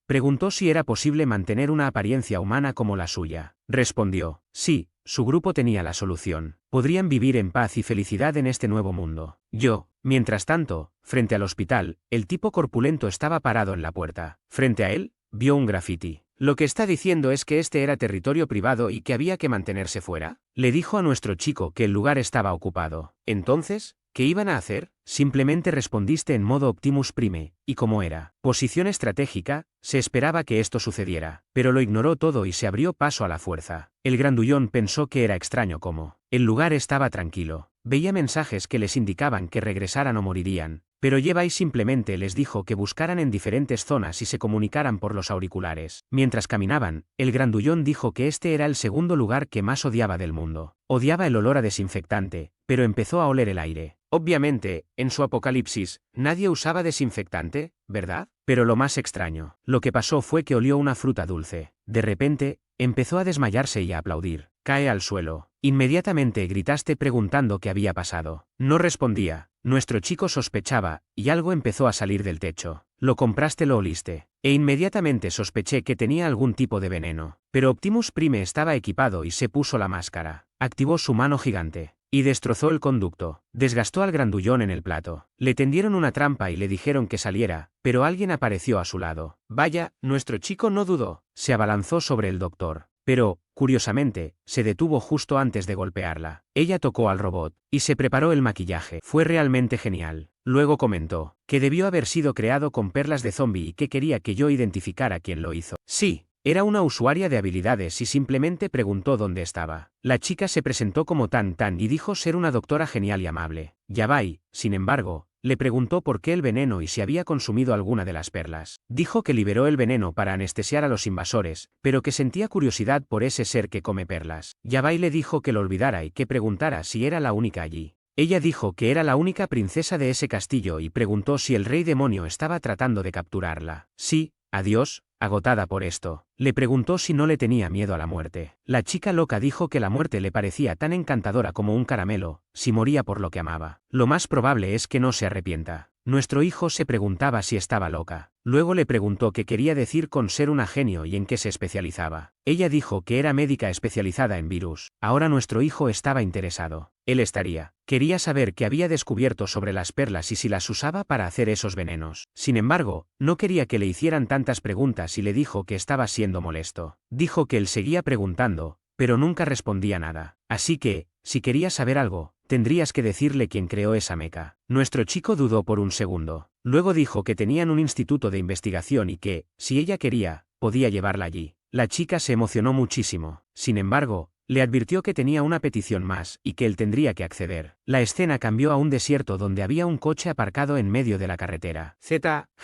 si era posible mantener una apariencia humana como la suya. Respondió, sí. Su grupo tenía la solución. Podrían vivir en paz y felicidad en este nuevo mundo. Mientras tanto, frente al hospital, el tipo corpulento estaba parado en la puerta. Frente a él, vio un grafiti. Lo que está diciendo es que este era territorio privado y que había que mantenerse fuera. Le dijo a nuestro chico que el lugar estaba ocupado. Entonces, ¿qué iban a hacer? Simplemente respondiste en modo Optimus Prime, y como era posición estratégica, se esperaba que esto sucediera, pero lo ignoró todo y se abrió paso a la fuerza. El grandullón pensó que era extraño cómo el lugar estaba tranquilo. Veía mensajes que les indicaban que regresaran o morirían, pero Levi simplemente les dijo que buscaran en diferentes zonas y se comunicaran por los auriculares. Mientras caminaban, el grandullón dijo que este era el segundo lugar que más odiaba del mundo. Odiaba el olor a desinfectante, pero empezó a oler el aire. Obviamente, en su apocalipsis, nadie usaba desinfectante, ¿verdad? Pero lo más extraño, lo que pasó fue que olió una fruta dulce. De repente, empezó a desmayarse y a aplaudir. Cae al suelo. Inmediatamente gritaste preguntando qué había pasado. No respondía. Nuestro chico sospechaba, y algo empezó a salir del techo. Lo compraste, lo oliste. E inmediatamente sospeché que tenía algún tipo de veneno. Pero Optimus Prime estaba equipado y se puso la máscara. Activó su mano gigante y destrozó el conducto. Desgastó al grandullón en el plato. Le tendieron una trampa y le dijeron que saliera, pero alguien apareció a su lado. Vaya, nuestro chico no dudó. Se abalanzó sobre el doctor. Pero, curiosamente, se detuvo justo antes de golpearla. Ella tocó al robot, y se preparó el maquillaje. Fue realmente genial. Luego comentó que debió haber sido creado con perlas de zombie y que quería que yo identificara quién lo hizo. Sí. Era una usuaria de habilidades y simplemente preguntó dónde estaba. La chica se presentó como Tan y dijo ser una doctora genial y amable. Yabai, sin embargo, le preguntó por qué el veneno y si había consumido alguna de las perlas. Dijo que liberó el veneno para anestesiar a los invasores, pero que sentía curiosidad por ese ser que come perlas. Yabai le dijo que lo olvidara y que preguntara si era la única allí. Ella dijo que era la única princesa de ese castillo y preguntó si el rey demonio estaba tratando de capturarla. Sí, adiós. Agotada por esto, le preguntó si no le tenía miedo a la muerte. La chica loca dijo que la muerte le parecía tan encantadora como un caramelo, si moría por lo que amaba. Lo más probable es que no se arrepienta. Nuestro hijo se preguntaba si estaba loca. Luego le preguntó qué quería decir con ser una genio y en qué se especializaba. Ella dijo que era médica especializada en virus. Ahora nuestro hijo estaba interesado. Quería saber qué había descubierto sobre las perlas y si las usaba para hacer esos venenos. Sin embargo, no quería que le hicieran tantas preguntas y le dijo que estaba siendo molesto. Dijo que él seguía preguntando, pero nunca respondía nada. Así que, si querías saber algo, tendrías que decirle quién creó esa meca. Nuestro chico dudó por un segundo. Luego dijo que tenían un instituto de investigación y que, si ella quería, podía llevarla allí. La chica se emocionó muchísimo. Sin embargo, le advirtió que tenía una petición más y que él tendría que acceder. La escena cambió a un desierto donde había un coche aparcado en medio de la carretera.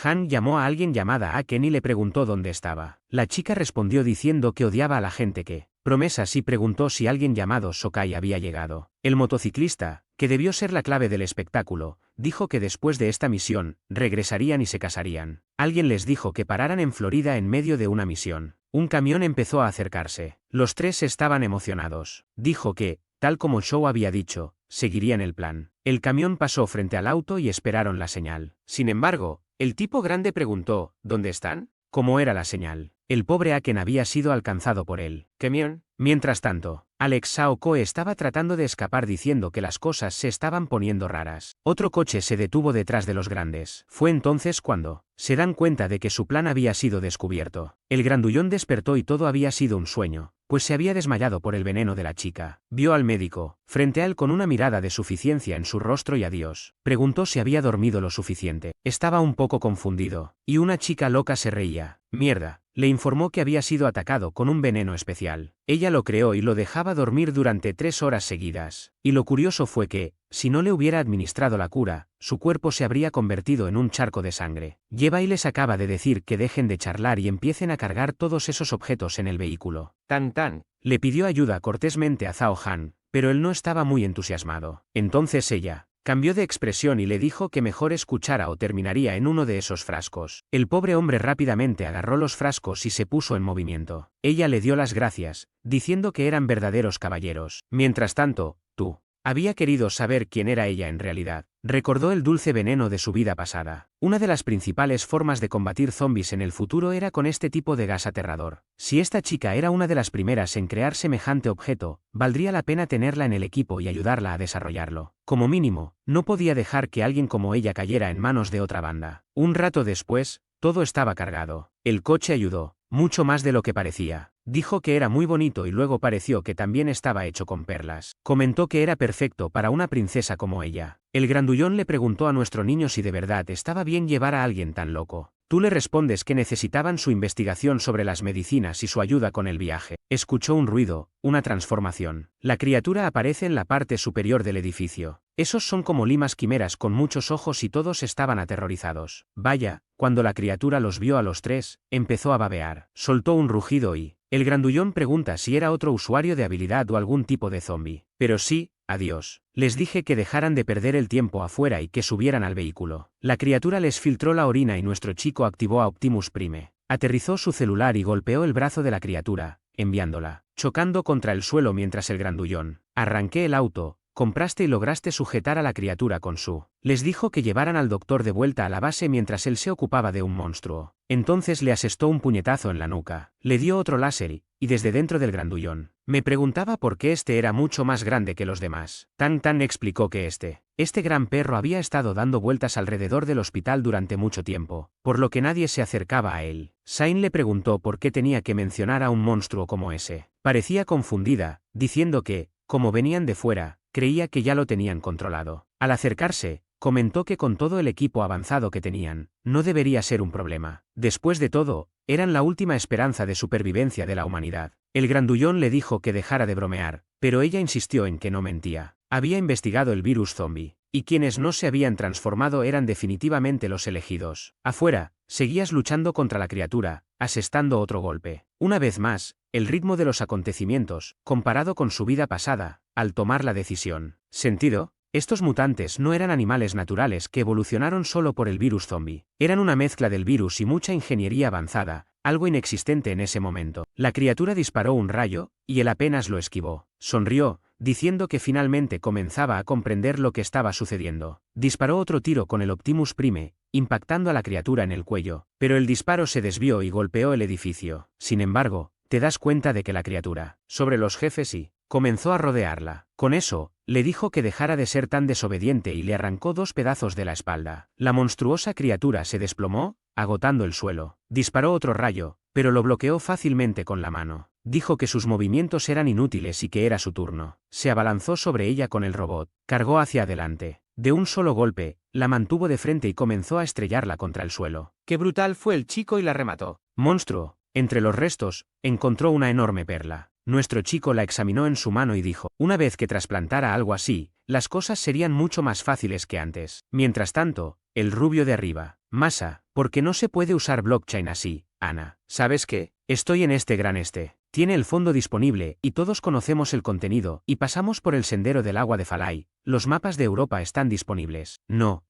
Han llamó a alguien llamada Aken y le preguntó dónde estaba. La chica respondió diciendo que odiaba a la gente que promesas y preguntó si alguien llamado Sokai había llegado. El motociclista, que debió ser la clave del espectáculo, dijo que después de esta misión, regresarían y se casarían. Alguien les dijo que pararan en Florida en medio de una misión. Un camión empezó a acercarse. Los tres estaban emocionados. Dijo que, tal como Shaw había dicho, seguirían el plan. El camión pasó frente al auto y esperaron la señal. Sin embargo, el tipo grande preguntó, ¿dónde están? ¿Cómo era la señal? El pobre Aken había sido alcanzado por el camión. Mientras tanto, Alex Saoko estaba tratando de escapar diciendo que las cosas se estaban poniendo raras. Otro coche se detuvo detrás de los grandes. Fue entonces cuando se dan cuenta de que su plan había sido descubierto. El grandullón despertó y todo había sido un sueño, pues se había desmayado por el veneno de la chica. Vio al médico, frente a él con una mirada de suficiencia en su rostro y adiós. Preguntó si había dormido lo suficiente. Estaba un poco confundido, y una chica loca se reía. Mierda, Le informó que había sido atacado con un veneno especial. Ella lo creó y lo dejaba dormir durante 3 horas seguidas. Y lo curioso fue que, si no le hubiera administrado la cura, su cuerpo se habría convertido en un charco de sangre. Lleva y les acaba de decir que dejen de charlar y empiecen a cargar todos esos objetos en el vehículo. Tan tan. Le pidió ayuda cortésmente a Zhao Han, pero él no estaba muy entusiasmado. Entonces ella cambió de expresión y le dijo que mejor escuchara o terminaría en uno de esos frascos. El pobre hombre rápidamente agarró los frascos y se puso en movimiento. Ella le dio las gracias, diciendo que eran verdaderos caballeros. Mientras tanto, tú. Había querido saber quién era ella en realidad. Recordó el dulce veneno de su vida pasada. Una de las principales formas de combatir zombies en el futuro era con este tipo de gas aterrador. Si esta chica era una de las primeras en crear semejante objeto, valdría la pena tenerla en el equipo y ayudarla a desarrollarlo. Como mínimo, no podía dejar que alguien como ella cayera en manos de otra banda. Un rato después, todo estaba cargado. El coche ayudó, mucho más de lo que parecía. Dijo que era muy bonito y luego pareció que también estaba hecho con perlas. Comentó que era perfecto para una princesa como ella. El grandullón le preguntó a nuestro niño si de verdad estaba bien llevar a alguien tan loco. Tú le respondes que necesitaban su investigación sobre las medicinas y su ayuda con el viaje. Escuchó un ruido, una transformación. La criatura aparece en la parte superior del edificio. Esos son como limas quimeras con muchos ojos y todos estaban aterrorizados. Vaya, cuando la criatura los vio a los tres, empezó a babear. Soltó un rugido y el grandullón pregunta si era otro usuario de habilidad o algún tipo de zombie. Pero sí, adiós. Les dije que dejaran de perder el tiempo afuera y que subieran al vehículo. La criatura les filtró la orina y nuestro chico activó a Optimus Prime. Aterrizó su celular y golpeó el brazo de la criatura, enviándola, chocando contra el suelo mientras el grandullón. Arranqué el auto. Compraste y lograste sujetar a la criatura con su. Les dijo que llevaran al doctor de vuelta a la base mientras él se ocupaba de un monstruo. Entonces le asestó un puñetazo en la nuca. Le dio otro láser y desde dentro del grandullón. Me preguntaba por qué este era mucho más grande que los demás. Tan explicó que este gran perro había estado dando vueltas alrededor del hospital durante mucho tiempo, por lo que nadie se acercaba a él. Sain le preguntó por qué tenía que mencionar a un monstruo como ese. Parecía confundida, diciendo que, como venían de fuera, creía que ya lo tenían controlado. Al acercarse, comentó que con todo el equipo avanzado que tenían, no debería ser un problema. Después de todo, eran la última esperanza de supervivencia de la humanidad. El grandullón le dijo que dejara de bromear, pero ella insistió en que no mentía. Había investigado el virus zombie, y quienes no se habían transformado eran definitivamente los elegidos. Afuera, seguías luchando contra la criatura, asestando otro golpe. Una vez más, el ritmo de los acontecimientos, comparado con su vida pasada, al tomar la decisión. ¿Sentido? Estos mutantes no eran animales naturales que evolucionaron solo por el virus zombie. Eran una mezcla del virus y mucha ingeniería avanzada, algo inexistente en ese momento. La criatura disparó un rayo, y él apenas lo esquivó. Sonrió, diciendo que finalmente comenzaba a comprender lo que estaba sucediendo. Disparó otro tiro con el Optimus Prime, impactando a la criatura en el cuello, pero el disparo se desvió y golpeó el edificio. Sin embargo, te das cuenta de que la criatura, sobre los jefes y comenzó a rodearla. Con eso, le dijo que dejara de ser tan desobediente y le arrancó 2 pedazos de la espalda. La monstruosa criatura se desplomó, agotando el suelo. Disparó otro rayo, pero lo bloqueó fácilmente con la mano. Dijo que sus movimientos eran inútiles y que era su turno. Se abalanzó sobre ella con el robot, cargó hacia adelante. De un solo golpe, la mantuvo de frente y comenzó a estrellarla contra el suelo. Qué brutal fue el chico y la remató. Monstruo. Entre los restos, encontró una enorme perla. Nuestro chico la examinó en su mano y dijo, una vez que trasplantara algo así, las cosas serían mucho más fáciles que antes. Mientras tanto, el rubio de arriba, Masa, porque no se puede usar blockchain así, Ana. ¿Sabes qué? Estoy en este gran Tiene el fondo disponible, y todos conocemos el contenido, y pasamos por el sendero del agua de Falai. Los mapas de Europa están disponibles. No,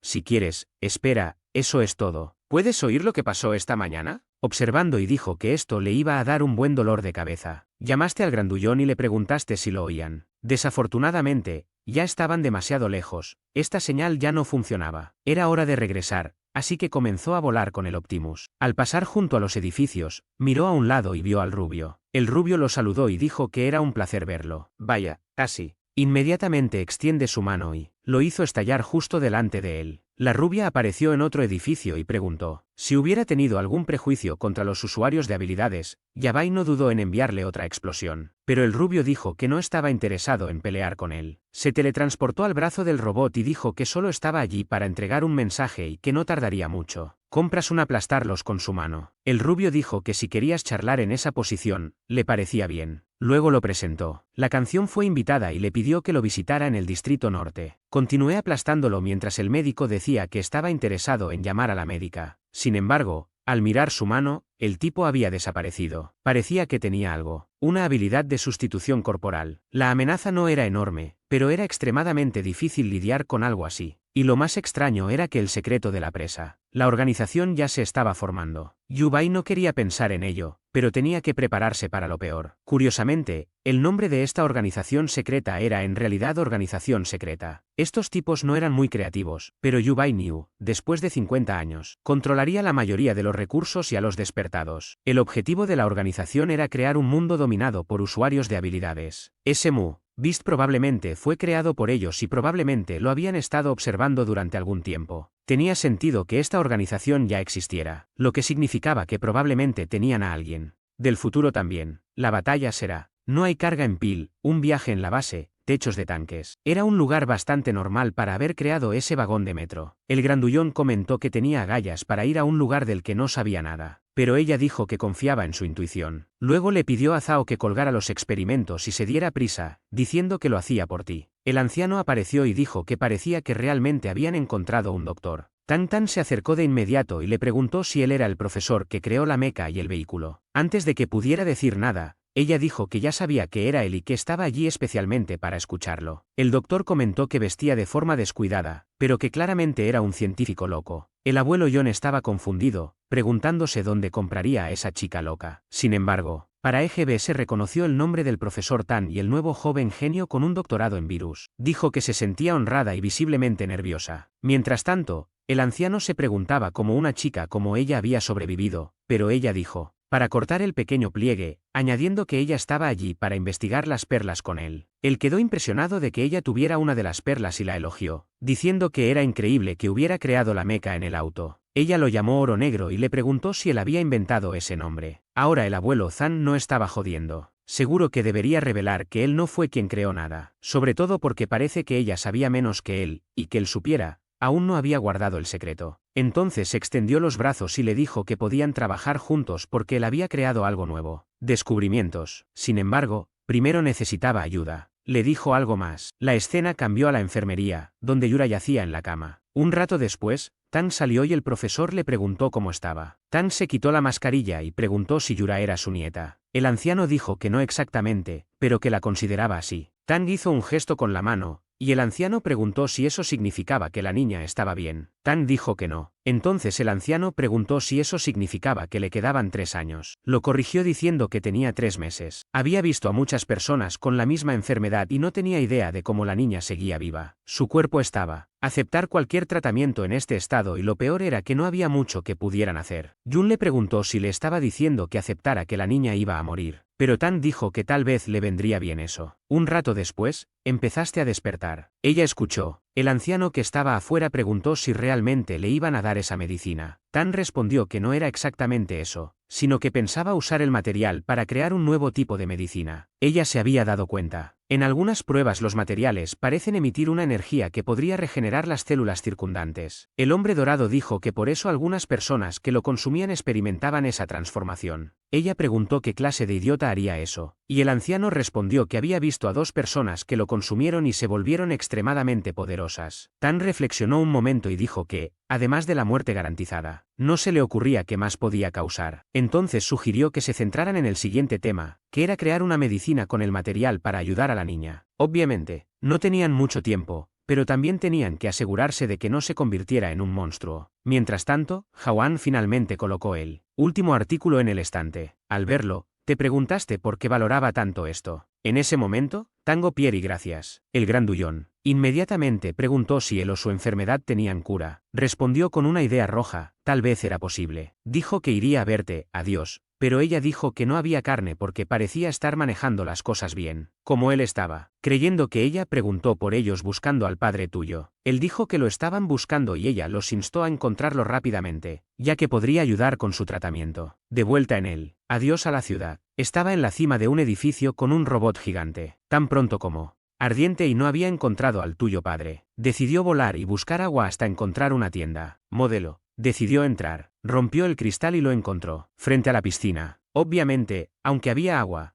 si quieres, espera, eso es todo. ¿Puedes oír lo que pasó esta mañana? Observando y dijo que esto le iba a dar un buen dolor de cabeza. Llamaste al grandullón y le preguntaste si lo oían. Desafortunadamente, ya estaban demasiado lejos. Esta señal ya no funcionaba. Era hora de regresar, así que comenzó a volar con el Optimus. Al pasar junto a los edificios, miró a un lado y vio al rubio. El rubio lo saludó y dijo que era un placer verlo. Vaya, casi. Inmediatamente extiende su mano y lo hizo estallar justo delante de él. La rubia apareció en otro edificio y preguntó, Si hubiera tenido algún prejuicio contra los usuarios de habilidades, Yabai no dudó en enviarle otra explosión. Pero el rubio dijo que no estaba interesado en pelear con él. Se teletransportó al brazo del robot y dijo que solo estaba allí para entregar un mensaje y que no tardaría mucho. Compras un aplastarlos con su mano. El rubio dijo que si querías charlar en esa posición, le parecía bien. Luego lo presentó. La canción fue invitada y le pidió que lo visitara en el Distrito Norte. Continué aplastándolo mientras el médico decía que estaba interesado en llamar a la médica. Sin embargo, al mirar su mano, el tipo había desaparecido. Parecía que tenía algo. Una habilidad de sustitución corporal. La amenaza no era enorme, pero era extremadamente difícil lidiar con algo así. Y lo más extraño era que el secreto de la presa. La organización ya se estaba formando. Yabai no quería pensar en ello, pero tenía que prepararse para lo peor. Curiosamente, el nombre de esta organización secreta era en realidad Organización Secreta. Estos tipos no eran muy creativos, pero Yabai New, después de 50 años, controlaría la mayoría de los recursos y a los despertados. El objetivo de la organización era crear un mundo dominado por usuarios de habilidades. SMU. Beast probablemente fue creado por ellos y probablemente lo habían estado observando durante algún tiempo. Tenía sentido que esta organización ya existiera, lo que significaba que probablemente tenían a alguien del futuro también. La batalla será. No hay carga en Pil, un viaje en la base, techos de tanques. Era un lugar bastante normal para haber creado ese vagón de metro. El grandullón comentó que tenía agallas para ir a un lugar del que no sabía nada, pero ella dijo que confiaba en su intuición. Luego le pidió a Zhao que colgara los experimentos y se diera prisa, diciendo que lo hacía por ti. El anciano apareció y dijo que parecía que realmente habían encontrado un doctor. Tan Tan se acercó de inmediato y le preguntó si él era el profesor que creó la meca y el vehículo. Antes de que pudiera decir nada, ella dijo que ya sabía que era él y que estaba allí especialmente para escucharlo. El doctor comentó que vestía de forma descuidada, pero que claramente era un científico loco. El abuelo John estaba confundido, preguntándose dónde compraría a esa chica loca. Sin embargo, para EGB se reconoció el nombre del profesor Tan y el nuevo joven genio con un doctorado en virus. Dijo que se sentía honrada y visiblemente nerviosa. Mientras tanto, el anciano se preguntaba cómo una chica como ella había sobrevivido, pero ella dijo, para cortar el pequeño pliegue, añadiendo que ella estaba allí para investigar las perlas con él. Él quedó impresionado de que ella tuviera una de las perlas y la elogió, diciendo que era increíble que hubiera creado la meca en el auto. Ella lo llamó oro negro y le preguntó si él había inventado ese nombre. Ahora el abuelo Zan no estaba jodiendo. Seguro que debería revelar que él no fue quien creó nada, sobre todo porque parece que ella sabía menos que él, y que él supiera, aún no había guardado el secreto. Entonces extendió los brazos y le dijo que podían trabajar juntos porque él había creado algo nuevo. Descubrimientos. Sin embargo, primero necesitaba ayuda. Le dijo algo más. La escena cambió a la enfermería, donde Yura yacía en la cama. Un rato después, Tan salió y el profesor le preguntó cómo estaba. Tan se quitó la mascarilla y preguntó si Yura era su nieta. El anciano dijo que no exactamente, pero que la consideraba así. Tan hizo un gesto con la mano, y el anciano preguntó si eso significaba que la niña estaba bien. Tan dijo que no. Entonces el anciano preguntó si eso significaba que le quedaban 3 años. Lo corrigió diciendo que tenía 3 meses. Había visto a muchas personas con la misma enfermedad y no tenía idea de cómo la niña seguía viva. Su cuerpo estaba. Aceptar cualquier tratamiento en este estado y lo peor era que no había mucho que pudieran hacer. Jun le preguntó si le estaba diciendo que aceptara que la niña iba a morir. Pero Tan dijo que tal vez le vendría bien eso. Un rato después, empezaste a despertar. Ella escuchó. El anciano que estaba afuera preguntó si realmente le iban a dar esa medicina. Tan respondió que no era exactamente eso, sino que pensaba usar el material para crear un nuevo tipo de medicina. Ella se había dado cuenta. En algunas pruebas los materiales parecen emitir una energía que podría regenerar las células circundantes. El hombre dorado dijo que por eso algunas personas que lo consumían experimentaban esa transformación. Ella preguntó qué clase de idiota haría eso, y el anciano respondió que había visto a 2 personas que lo consumieron y se volvieron extremadamente poderosas. Tan reflexionó un momento y dijo que, además de la muerte garantizada, no se le ocurría qué más podía causar. Entonces sugirió que se centraran en el siguiente tema, que era crear una medicina con el material para ayudar a la niña. Obviamente, no tenían mucho tiempo, pero también tenían que asegurarse de que no se convirtiera en un monstruo. Mientras tanto, Jawan finalmente colocó el último artículo en el estante. Al verlo, te preguntaste por qué valoraba tanto esto. En ese momento, Tango Pieri gracias. El grandullón inmediatamente preguntó si él o su enfermedad tenían cura. Respondió con una idea roja, tal vez era posible. Dijo que iría a verte, adiós, pero ella dijo que no había carne porque parecía estar manejando las cosas bien, como él estaba. Creyendo que ella preguntó por ellos buscando al padre tuyo. Él dijo que lo estaban buscando y ella los instó a encontrarlo rápidamente, ya que podría ayudar con su tratamiento. De vuelta en él, adiós a la ciudad. Estaba en la cima de un edificio con un robot gigante, tan pronto como ardiente y no había encontrado al tuyo padre. Decidió volar y buscar agua hasta encontrar una tienda. Modelo. Decidió entrar, rompió el cristal y lo encontró, frente a la piscina. Obviamente, aunque había agua,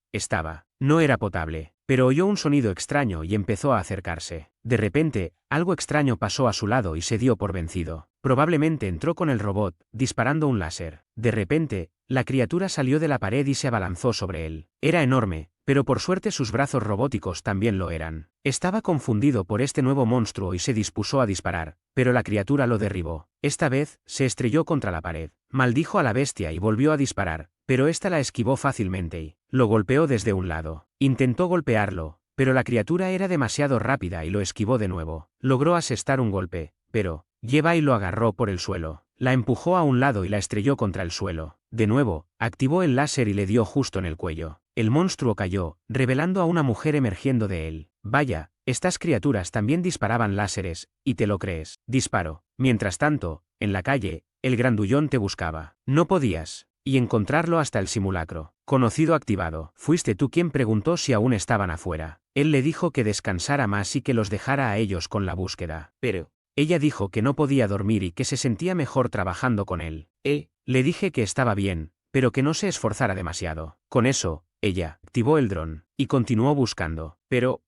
no era potable, pero oyó un sonido extraño y empezó a acercarse. De repente, algo extraño pasó a su lado y se dio por vencido. Probablemente entró con el robot, disparando un láser. De repente, la criatura salió de la pared y se abalanzó sobre él. Era enorme, pero por suerte sus brazos robóticos también lo eran. Estaba confundido por este nuevo monstruo y se dispuso a disparar, pero la criatura lo derribó. Esta vez, se estrelló contra la pared. Maldijo a la bestia y volvió a disparar, pero ésta la esquivó fácilmente y lo golpeó desde un lado. Intentó golpearlo, pero la criatura era demasiado rápida y lo esquivó de nuevo. Logró asestar un golpe, pero lleva y lo agarró por el suelo. La empujó a un lado y la estrelló contra el suelo. De nuevo, activó el láser y le dio justo en el cuello. El monstruo cayó, revelando a una mujer emergiendo de él. Vaya, estas criaturas también disparaban láseres, ¿y te lo crees? Disparo. Mientras tanto, en la calle, el grandullón te buscaba. No podías y encontrarlo hasta el simulacro. Conocido activado. Fuiste tú quien preguntó si aún estaban afuera. Él le dijo que descansara más y que los dejara a ellos con la búsqueda. Pero ella dijo que no podía dormir y que se sentía mejor trabajando con él. Le dije que estaba bien, pero que no se esforzara demasiado. Con eso, ella activó el dron y continuó buscando. Pero,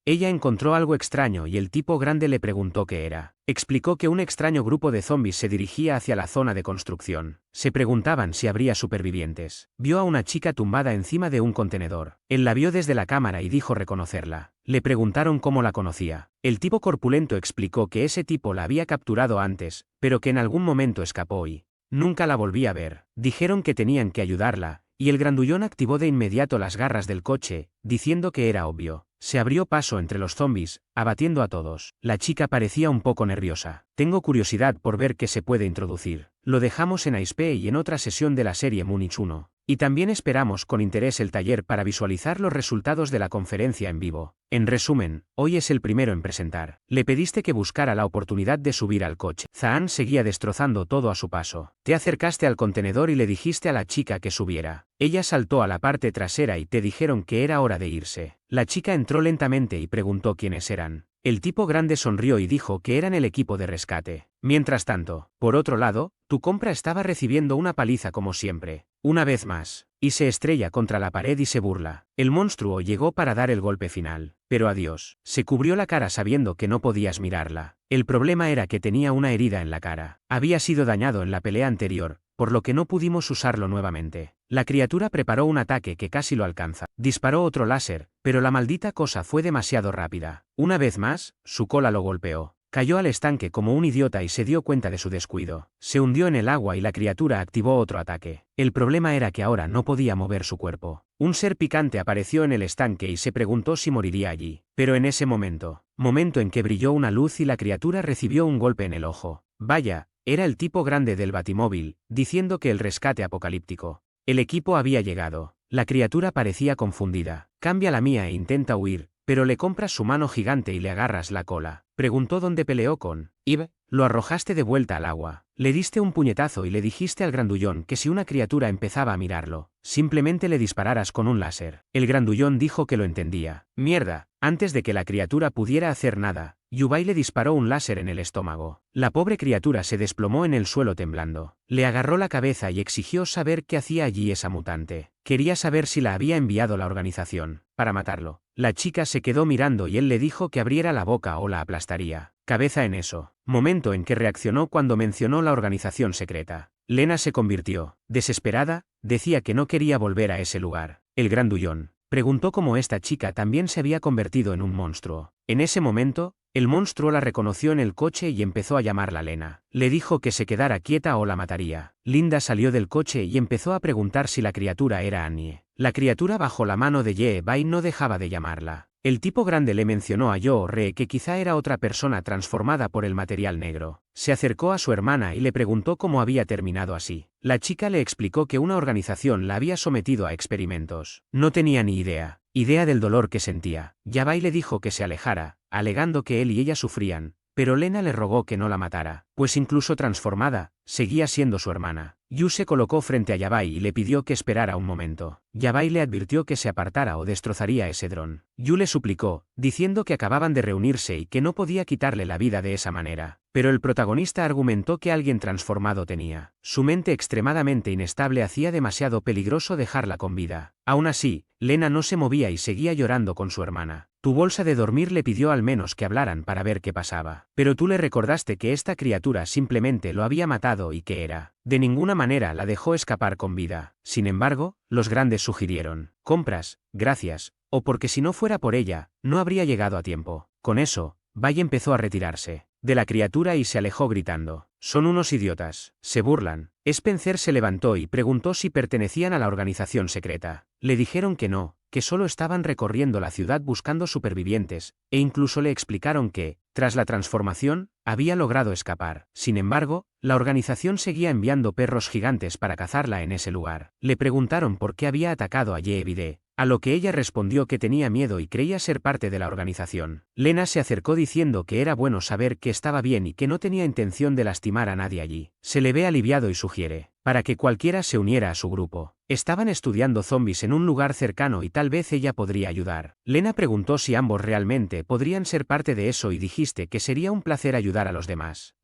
ella encontró algo extraño y el tipo grande le preguntó qué era. Explicó que un extraño grupo de zombies se dirigía hacia la zona de construcción. Se preguntaban si habría supervivientes. Vio a una chica tumbada encima de un contenedor. Él la vio desde la cámara y dijo reconocerla. Le preguntaron cómo la conocía. El tipo corpulento explicó que ese tipo la había capturado antes, pero que en algún momento escapó y nunca la volví a ver. Dijeron que tenían que ayudarla, y el grandullón activó de inmediato las garras del coche, diciendo que era obvio. Se abrió paso entre los zombies, abatiendo a todos. La chica parecía un poco nerviosa. Tengo curiosidad por ver qué se puede introducir. Lo dejamos en ASP y en otra sesión de la serie Múnich 1. Y también esperamos con interés el taller para visualizar los resultados de la conferencia en vivo. En resumen, hoy es el primero en presentar. Le pediste que buscara la oportunidad de subir al coche. Zaan seguía destrozando todo a su paso. Te acercaste al contenedor y le dijiste a la chica que subiera. Ella saltó a la parte trasera y te dijeron que era hora de irse. La chica entró lentamente y preguntó quiénes eran. El tipo grande sonrió y dijo que eran el equipo de rescate. Mientras tanto, por otro lado, tu compra estaba recibiendo una paliza como siempre. Una vez más, y se estrella contra la pared y se burla. El monstruo llegó para dar el golpe final. Pero adiós. Se cubrió la cara sabiendo que no podías mirarla. El problema era que tenía una herida en la cara. Había sido dañado en la pelea anterior, por lo que no pudimos usarlo nuevamente. La criatura preparó un ataque que casi lo alcanza. Disparó otro láser, pero la maldita cosa fue demasiado rápida. Una vez más, su cola lo golpeó. Cayó al estanque como un idiota y se dio cuenta de su descuido. Se hundió en el agua y la criatura activó otro ataque. El problema era que ahora no podía mover su cuerpo. Un ser picante apareció en el estanque y se preguntó si moriría allí. Pero en ese momento en que brilló una luz y la criatura recibió un golpe en el ojo. Vaya, era el tipo grande del batimóvil, diciendo que el rescate apocalíptico. El equipo había llegado. La criatura parecía confundida. Cambia la mía e intenta huir, pero le compras su mano gigante y le agarras la cola. Preguntó dónde peleó con Eve. Lo arrojaste de vuelta al agua. Le diste un puñetazo y le dijiste al grandullón que si una criatura empezaba a mirarlo, simplemente le dispararas con un láser. El grandullón dijo que lo entendía. Mierda. Antes de que la criatura pudiera hacer nada, Yubai le disparó un láser en el estómago. La pobre criatura se desplomó en el suelo temblando. Le agarró la cabeza y exigió saber qué hacía allí esa mutante. Quería saber si la había enviado la organización para matarlo. La chica se quedó mirando y él le dijo que abriera la boca o la aplastaría. Cabeza en eso. Momento en que reaccionó cuando mencionó la organización secreta. Lena se convirtió. Desesperada, decía que no quería volver a ese lugar. El grandullón preguntó cómo esta chica también se había convertido en un monstruo. En ese momento, el monstruo la reconoció en el coche y empezó a llamarla Lena. Le dijo que se quedara quieta o la mataría. Linda salió del coche y empezó a preguntar si la criatura era Annie. La criatura bajo la mano de Ye Bai no dejaba de llamarla. El tipo grande le mencionó a Yo-Re que quizá era otra persona transformada por el material negro. Se acercó a su hermana y le preguntó cómo había terminado así. La chica le explicó que una organización la había sometido a experimentos. No tenía ni idea del dolor que sentía. Yabai le dijo que se alejara, alegando que él y ella sufrían, pero Lena le rogó que no la matara, pues incluso transformada, seguía siendo su hermana. Yu se colocó frente a Yabai y le pidió que esperara un momento. Yabai le advirtió que se apartara o destrozaría ese dron. Yu le suplicó, diciendo que acababan de reunirse y que no podía quitarle la vida de esa manera. Pero el protagonista argumentó que alguien transformado tenía. Su mente extremadamente inestable hacía demasiado peligroso dejarla con vida. Aún así, Lena no se movía y seguía llorando con su hermana. Tu bolsa de dormir le pidió al menos que hablaran para ver qué pasaba. Pero tú le recordaste que esta criatura simplemente lo había matado y que era. De ninguna manera la dejó escapar con vida. Sin embargo, los grandes sugirieron: compras, gracias, o porque si no fuera por ella, no habría llegado a tiempo. Con eso, Bai empezó a retirarse de la criatura y se alejó gritando: son unos idiotas, se burlan. Spencer se levantó y preguntó si pertenecían a la organización secreta. Le dijeron que no, que solo estaban recorriendo la ciudad buscando supervivientes, e incluso le explicaron que, tras la transformación, había logrado escapar. Sin embargo, la organización seguía enviando perros gigantes para cazarla en ese lugar. Le preguntaron por qué había atacado a Ye-Evide, a lo que ella respondió que tenía miedo y creía ser parte de la organización. Lena se acercó diciendo que era bueno saber que estaba bien y que no tenía intención de lastimar a nadie allí. Se le ve aliviado y sugiere, para que cualquiera se uniera a su grupo. Estaban estudiando zombies en un lugar cercano y tal vez ella podría ayudar. Lena preguntó si ambos realmente podrían ser parte de eso y dijiste que sería un placer ayudar a los demás.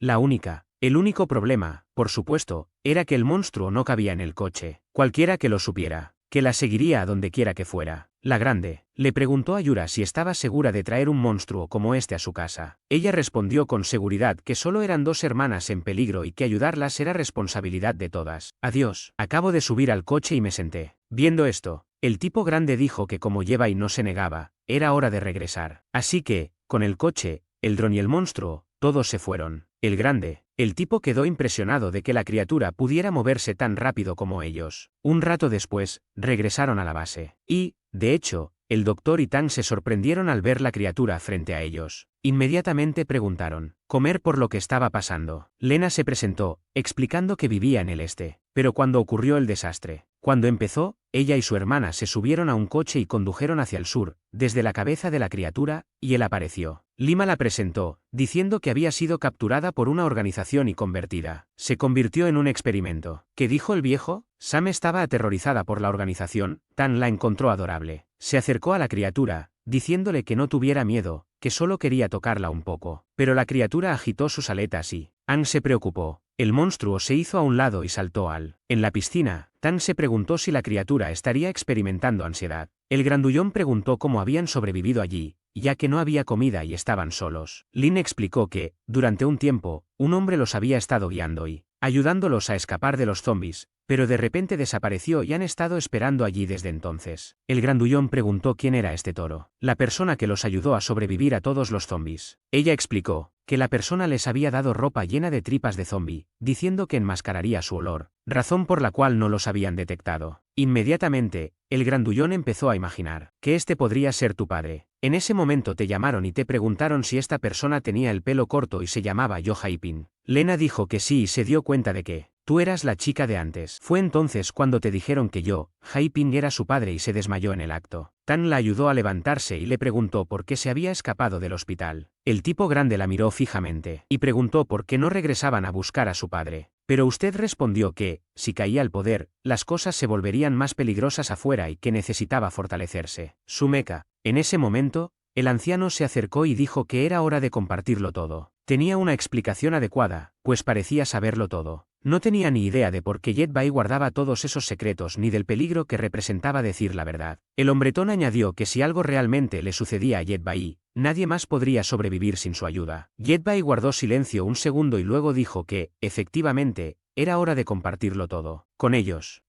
El único problema, por supuesto, era que el monstruo no cabía en el coche. Cualquiera que lo supiera, que la seguiría a donde quiera que fuera. La grande le preguntó a Yura si estaba segura de traer un monstruo como este a su casa. Ella respondió con seguridad que solo eran dos hermanas en peligro y que ayudarlas era responsabilidad de todas. Adiós, acabo de subir al coche y me senté. Viendo esto, el tipo grande dijo que como Yabai no se negaba, era hora de regresar. Así que, con el coche, el dron y el monstruo, todos se fueron. El tipo quedó impresionado de que la criatura pudiera moverse tan rápido como ellos. Un rato después, regresaron a la base. Y, de hecho, el doctor y Tang se sorprendieron al ver la criatura frente a ellos. Inmediatamente preguntaron: comer por lo que estaba pasando. Lena se presentó, explicando que vivía en el este. Pero cuando ocurrió el desastre, cuando empezó, ella y su hermana se subieron a un coche y condujeron hacia el sur, desde la cabeza de la criatura, y él apareció. Lima la presentó, diciendo que había sido capturada por una organización y convertida. Se convirtió en un experimento. ¿Qué dijo el viejo? Sam estaba aterrorizada por la organización. Tan la encontró adorable. Se acercó a la criatura, diciéndole que no tuviera miedo, que solo quería tocarla un poco. Pero la criatura agitó sus aletas y Ann se preocupó. El monstruo se hizo a un lado y saltó en la piscina. Tan se preguntó si la criatura estaría experimentando ansiedad. El grandullón preguntó cómo habían sobrevivido allí, ya que no había comida y estaban solos. Lin explicó que, durante un tiempo, un hombre los había estado guiando y ayudándolos a escapar de los zombies, pero de repente desapareció y han estado esperando allí desde entonces. El grandullón preguntó quién era este toro. La persona que los ayudó a sobrevivir a todos los zombies. Ella explicó que la persona les había dado ropa llena de tripas de zombie, diciendo que enmascararía su olor, razón por la cual no los habían detectado. Inmediatamente, el grandullón empezó a imaginar que este podría ser tu padre. En ese momento te llamaron y te preguntaron si esta persona tenía el pelo corto y se llamaba Yo Haipin. Lena dijo que sí y se dio cuenta de que tú eras la chica de antes. Fue entonces cuando te dijeron que Yo Haipin era su padre y se desmayó en el acto. Tan la ayudó a levantarse y le preguntó por qué se había escapado del hospital. El tipo grande la miró fijamente y preguntó por qué no regresaban a buscar a su padre. Pero usted respondió que, si caía al poder, las cosas se volverían más peligrosas afuera y que necesitaba fortalecerse. Su meca. En ese momento, el anciano se acercó y dijo que era hora de compartirlo todo. Tenía una explicación adecuada, pues parecía saberlo todo. No tenía ni idea de por qué Yabai guardaba todos esos secretos ni del peligro que representaba decir la verdad. El hombretón añadió que si algo realmente le sucedía a Yabai, nadie más podría sobrevivir sin su ayuda. Yabai guardó silencio un segundo y luego dijo que, efectivamente, era hora de compartirlo todo. Con ellos.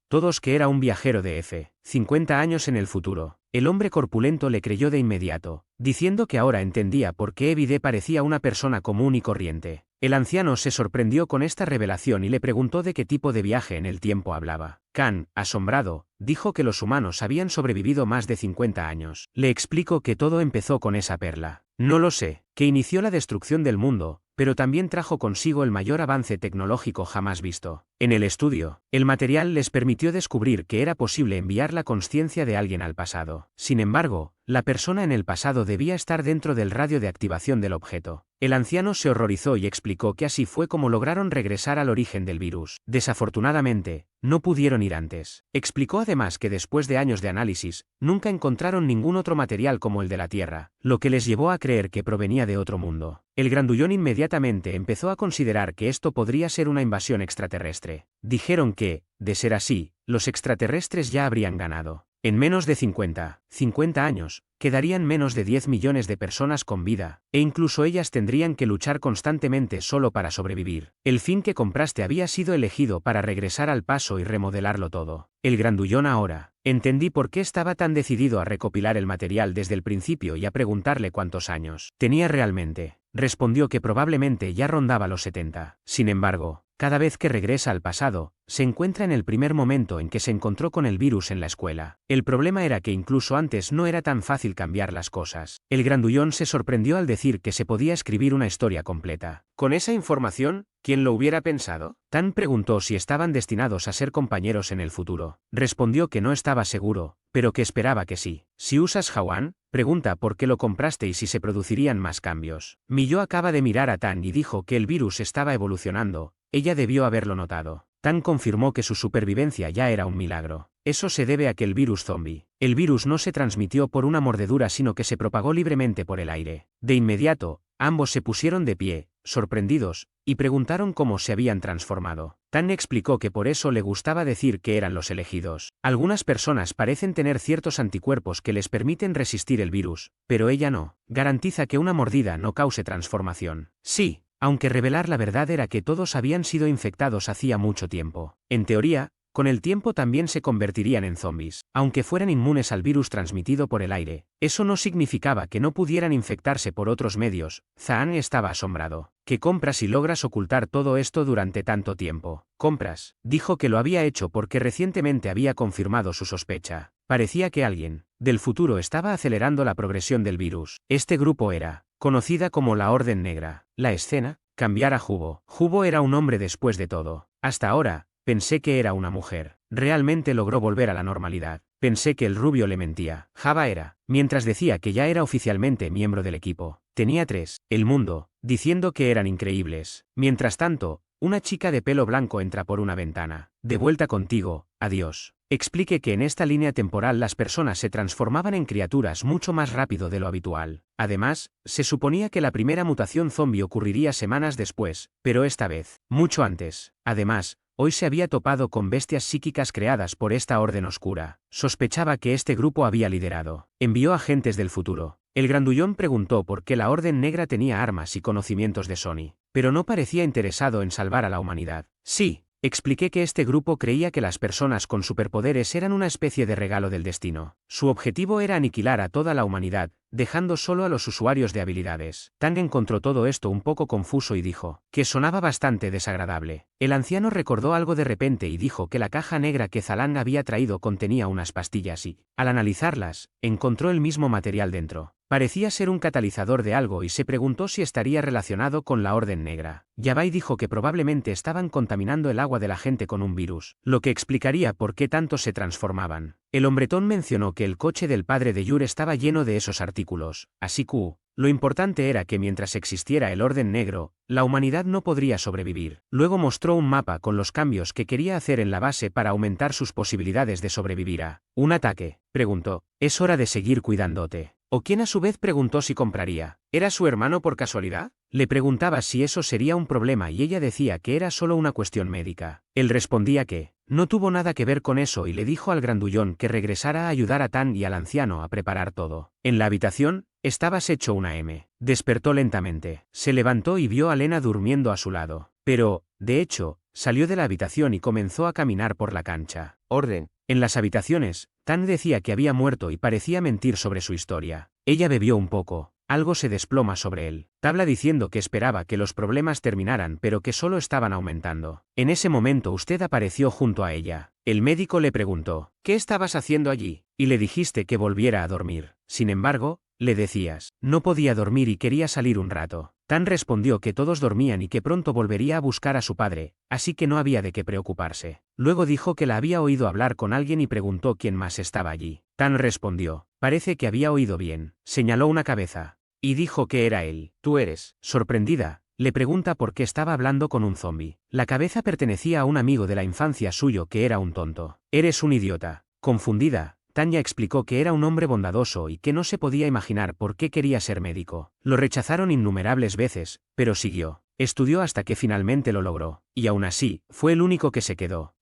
Todos que era un viajero de 50 años en el futuro. El hombre corpulento le creyó de inmediato, diciendo que ahora entendía por qué Evide parecía una persona común y corriente. El anciano se sorprendió con esta revelación y le preguntó de qué tipo de viaje en el tiempo hablaba. Khan, asombrado, dijo que los humanos habían sobrevivido más de 50 años. Le explico que todo empezó con esa perla. No lo sé, que inició la destrucción del mundo, pero también trajo consigo el mayor avance tecnológico jamás visto. En el estudio, el material les permitió descubrir que era posible enviar la consciencia de alguien al pasado. Sin embargo, la persona en el pasado debía estar dentro del radio de activación del objeto. El anciano se horrorizó y explicó que así fue como lograron regresar al origen del virus. Desafortunadamente, no pudieron ir antes. Explicó además que después de años de análisis, nunca encontraron ningún otro material como el de la Tierra, lo que les llevó a creer que provenía de otro mundo. El grandullón inmediatamente empezó a considerar que esto podría ser una invasión extraterrestre. Dijeron que, de ser así, los extraterrestres ya habrían ganado. En menos de 50 años, quedarían menos de 10 millones de personas con vida, e incluso ellas tendrían que luchar constantemente solo para sobrevivir. El fin que compraste había sido elegido para regresar al paso y remodelarlo todo. El grandullón ahora. Entendí por qué estaba tan decidido a recopilar el material desde el principio y a preguntarle cuántos años tenía realmente. Respondió que probablemente ya rondaba los 70. Sin embargo, cada vez que regresa al pasado, se encuentra en el primer momento en que se encontró con el virus en la escuela. El problema era que incluso antes no era tan fácil cambiar las cosas. El grandullón se sorprendió al decir que se podía escribir una historia completa. Con esa información, ¿quién lo hubiera pensado? Tan preguntó si estaban destinados a ser compañeros en el futuro. Respondió que no estaba seguro, pero que esperaba que sí. Si usas Hawan, pregunta por qué lo compraste y si se producirían más cambios. Miyo acaba de mirar a Tan y dijo que el virus estaba evolucionando. Ella debió haberlo notado. Tan confirmó que su supervivencia ya era un milagro. Eso se debe a que el virus zombie. El virus no se transmitió por una mordedura sino que se propagó libremente por el aire. De inmediato, ambos se pusieron de pie, sorprendidos, y preguntaron cómo se habían transformado. Tan explicó que por eso le gustaba decir que eran los elegidos. Algunas personas parecen tener ciertos anticuerpos que les permiten resistir el virus, pero ella no. Garantiza que una mordida no cause transformación. Sí. Aunque revelar la verdad era que todos habían sido infectados hacía mucho tiempo. En teoría, con el tiempo también se convertirían en zombies. Aunque fueran inmunes al virus transmitido por el aire, eso no significaba que no pudieran infectarse por otros medios. Zaan estaba asombrado. ¿Qué compras si logras ocultar todo esto durante tanto tiempo? Compras. Dijo que lo había hecho porque recientemente había confirmado su sospecha. Parecía que alguien del futuro estaba acelerando la progresión del virus. Este grupo era conocida como la Orden Negra. La escena, cambiar a Jubo. Jubo era un hombre después de todo. Hasta ahora, pensé que era una mujer. Realmente logró volver a la normalidad. Pensé que el rubio le mentía. Java era, mientras decía que ya era oficialmente miembro del equipo. Tenía 3. El mundo, diciendo que eran increíbles. Mientras tanto, una chica de pelo blanco entra por una ventana. De vuelta contigo, adiós. Explique que en esta línea temporal las personas se transformaban en criaturas mucho más rápido de lo habitual. Además, se suponía que la primera mutación zombie ocurriría semanas después, pero esta vez, mucho antes. Además, hoy se había topado con bestias psíquicas creadas por esta orden oscura. Sospechaba que este grupo había liderado. Envió agentes del futuro. El grandullón preguntó por qué la Orden Negra tenía armas y conocimientos de Sony, pero no parecía interesado en salvar a la humanidad. Sí. Expliqué que este grupo creía que las personas con superpoderes eran una especie de regalo del destino. Su objetivo era aniquilar a toda la humanidad, dejando solo a los usuarios de habilidades. Tang encontró todo esto un poco confuso y dijo que sonaba bastante desagradable. El anciano recordó algo de repente y dijo que la caja negra que Zalang había traído contenía unas pastillas y, al analizarlas, encontró el mismo material dentro. Parecía ser un catalizador de algo y se preguntó si estaría relacionado con la Orden Negra. Yabai dijo que probablemente estaban contaminando el agua de la gente con un virus, lo que explicaría por qué tantos se transformaban. El hombretón mencionó que el coche del padre de Yur estaba lleno de esos artículos, así que lo importante era que mientras existiera el Orden Negro, la humanidad no podría sobrevivir. Luego mostró un mapa con los cambios que quería hacer en la base para aumentar sus posibilidades de sobrevivir a un ataque. Preguntó, ¿es hora de seguir cuidándote? O quien a su vez preguntó si compraría. ¿Era su hermano por casualidad? Le preguntaba si eso sería un problema y ella decía que era solo una cuestión médica. Él respondía que no tuvo nada que ver con eso y le dijo al grandullón que regresara a ayudar a Tan y al anciano a preparar todo. En la habitación, estabas hecho una M. Despertó lentamente. Se levantó y vio a Lena durmiendo a su lado. Pero, de hecho, salió de la habitación y comenzó a caminar por la cancha. Orden. En las habitaciones, Tan decía que había muerto y parecía mentir sobre su historia. Ella bebió un poco. Algo se desploma sobre él. Tabla diciendo que esperaba que los problemas terminaran pero que solo estaban aumentando. En ese momento usted apareció junto a ella. El médico le preguntó, ¿qué estabas haciendo allí? Y le dijiste que volviera a dormir. Sin embargo, le decías, no podía dormir y quería salir un rato. Tan respondió que todos dormían y que pronto volvería a buscar a su padre, así que no había de qué preocuparse. Luego dijo que la había oído hablar con alguien y preguntó quién más estaba allí. Tan respondió, parece que había oído bien. Señaló una cabeza. Y dijo que era él. ¿Tú eres? Sorprendida, le pregunta por qué estaba hablando con un zombi. La cabeza pertenecía a un amigo de la infancia suyo que era un tonto. Eres un idiota. Confundida, Tanya explicó que era un hombre bondadoso y que no se podía imaginar por qué quería ser médico. Lo rechazaron innumerables veces, pero siguió. Estudió hasta que finalmente lo logró. Y aún así, fue el único que se quedó.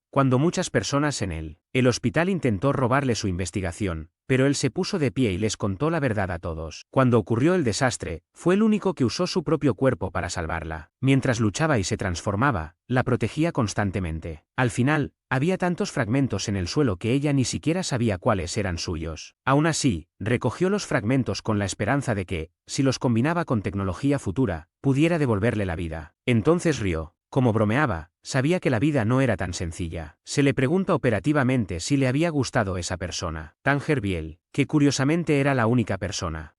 Cuando muchas personas en el hospital intentó robarle su investigación, pero él se puso de pie y les contó la verdad a todos. Cuando ocurrió el desastre, fue el único que usó su propio cuerpo para salvarla. Mientras luchaba y se transformaba, la protegía constantemente. Al final, había tantos fragmentos en el suelo que ella ni siquiera sabía cuáles eran suyos. Aún así, recogió los fragmentos con la esperanza de que, si los combinaba con tecnología futura, pudiera devolverle la vida. Entonces rió. Como bromeaba, sabía que la vida no era tan sencilla. Se le pregunta operativamente si le había gustado esa persona. Tanger Biel, que curiosamente era la única persona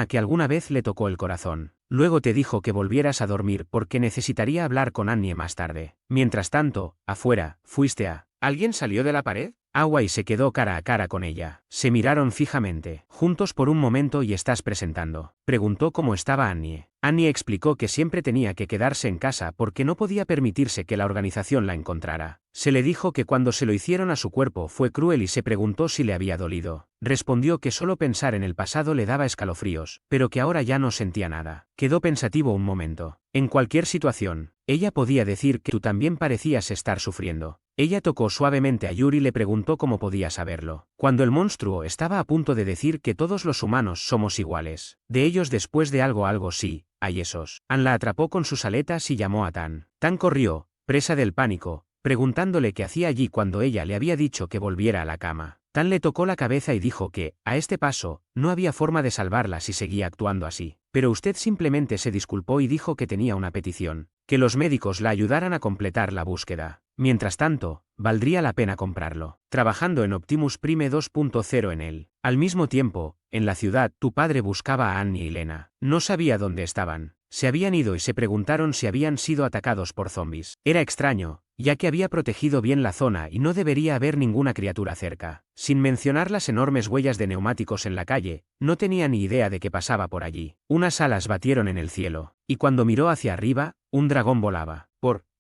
que alguna vez le tocó el corazón. Luego te dijo que volvieras a dormir porque necesitaría hablar con Annie más tarde. Mientras tanto, afuera, fuiste a... ¿Alguien salió de la pared? Awai se quedó cara a cara con ella. Se miraron fijamente, juntos por un momento y estás presentando. Preguntó cómo estaba Annie. Annie explicó que siempre tenía que quedarse en casa porque no podía permitirse que la organización la encontrara. Se le dijo que cuando se lo hicieron a su cuerpo fue cruel y se preguntó si le había dolido. Respondió que solo pensar en el pasado le daba escalofríos, pero que ahora ya no sentía nada. Quedó pensativo un momento. En cualquier situación, ella podía decir que tú también parecías estar sufriendo. Ella tocó suavemente a Yuri y le preguntó cómo podía saberlo. Cuando el monstruo estaba a punto de decir que todos los humanos somos iguales. De ellos después de algo sí, hay esos. Ann la atrapó con sus aletas y llamó a Tan. Tan corrió, presa del pánico, preguntándole qué hacía allí cuando ella le había dicho que volviera a la cama. Tan le tocó la cabeza y dijo que, a este paso, no había forma de salvarla si seguía actuando así. Pero usted simplemente se disculpó y dijo que tenía una petición, que los médicos la ayudaran a completar la búsqueda. Mientras tanto, valdría la pena comprarlo. Trabajando en Optimus Prime 2.0 en él. Al mismo tiempo, en la ciudad, tu padre buscaba a Annie y Lena. No sabía dónde estaban. Se habían ido y se preguntaron si habían sido atacados por zombies. Era extraño, ya que había protegido bien la zona y no debería haber ninguna criatura cerca. Sin mencionar las enormes huellas de neumáticos en la calle, no tenía ni idea de qué pasaba por allí. Unas alas batieron en el cielo, y cuando miró hacia arriba, un dragón volaba.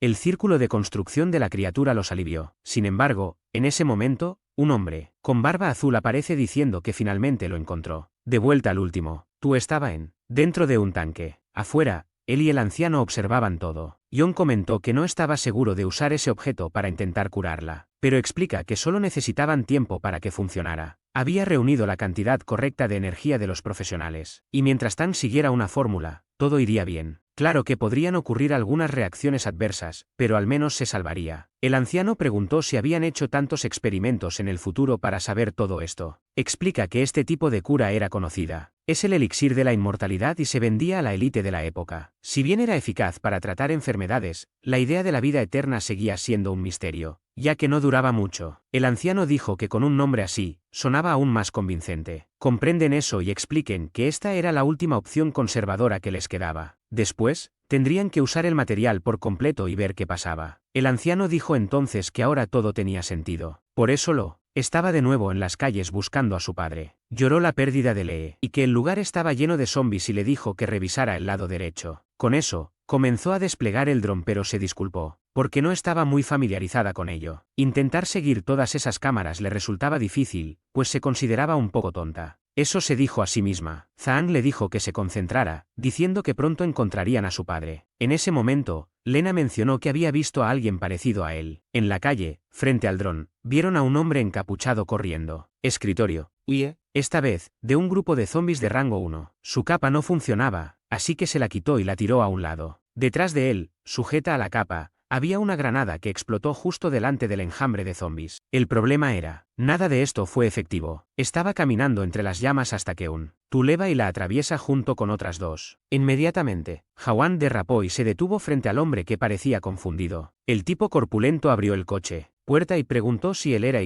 El círculo de construcción de la criatura los alivió. Sin embargo, en ese momento, un hombre, con barba azul aparece diciendo que finalmente lo encontró. De vuelta al último, tú estaba dentro de un tanque. Afuera, él y el anciano observaban todo. John comentó que no estaba seguro de usar ese objeto para intentar curarla, pero explica que solo necesitaban tiempo para que funcionara. Había reunido la cantidad correcta de energía de los profesionales, y mientras Tan siguiera una fórmula, todo iría bien. Claro que podrían ocurrir algunas reacciones adversas, pero al menos se salvaría. El anciano preguntó si habían hecho tantos experimentos en el futuro para saber todo esto. Explica que este tipo de cura era conocida. Es el elixir de la inmortalidad y se vendía a la élite de la época. Si bien era eficaz para tratar enfermedades, la idea de la vida eterna seguía siendo un misterio, ya que no duraba mucho. El anciano dijo que con un nombre así, sonaba aún más convincente. Comprenden eso y expliquen que esta era la última opción conservadora que les quedaba. Después, tendrían que usar el material por completo y ver qué pasaba. El anciano dijo entonces que ahora todo tenía sentido. Por eso estaba de nuevo en las calles buscando a su padre. Lloró la pérdida de Lee, y que el lugar estaba lleno de zombies y le dijo que revisara el lado derecho. Con eso, comenzó a desplegar el dron pero se disculpó, porque no estaba muy familiarizada con ello. Intentar seguir todas esas cámaras le resultaba difícil, pues se consideraba un poco tonta. Eso se dijo a sí misma. Zahn le dijo que se concentrara, diciendo que pronto encontrarían a su padre. En ese momento, Lena mencionó que había visto a alguien parecido a él. En la calle, frente al dron, vieron a un hombre encapuchado corriendo. Escritorio. Huye. Esta vez, de un grupo de zombies de rango 1. Su capa no funcionaba, así que se la quitó y la tiró a un lado. Detrás de él, sujeta a la capa, había una granada que explotó justo delante del enjambre de zombies. El problema era, nada de esto fue efectivo. Estaba caminando entre las llamas hasta que un Tuleva y la atraviesa junto con otras dos. Inmediatamente, Jawan derrapó y se detuvo frente al hombre que parecía confundido. El tipo corpulento abrió el coche, puerta y preguntó si él era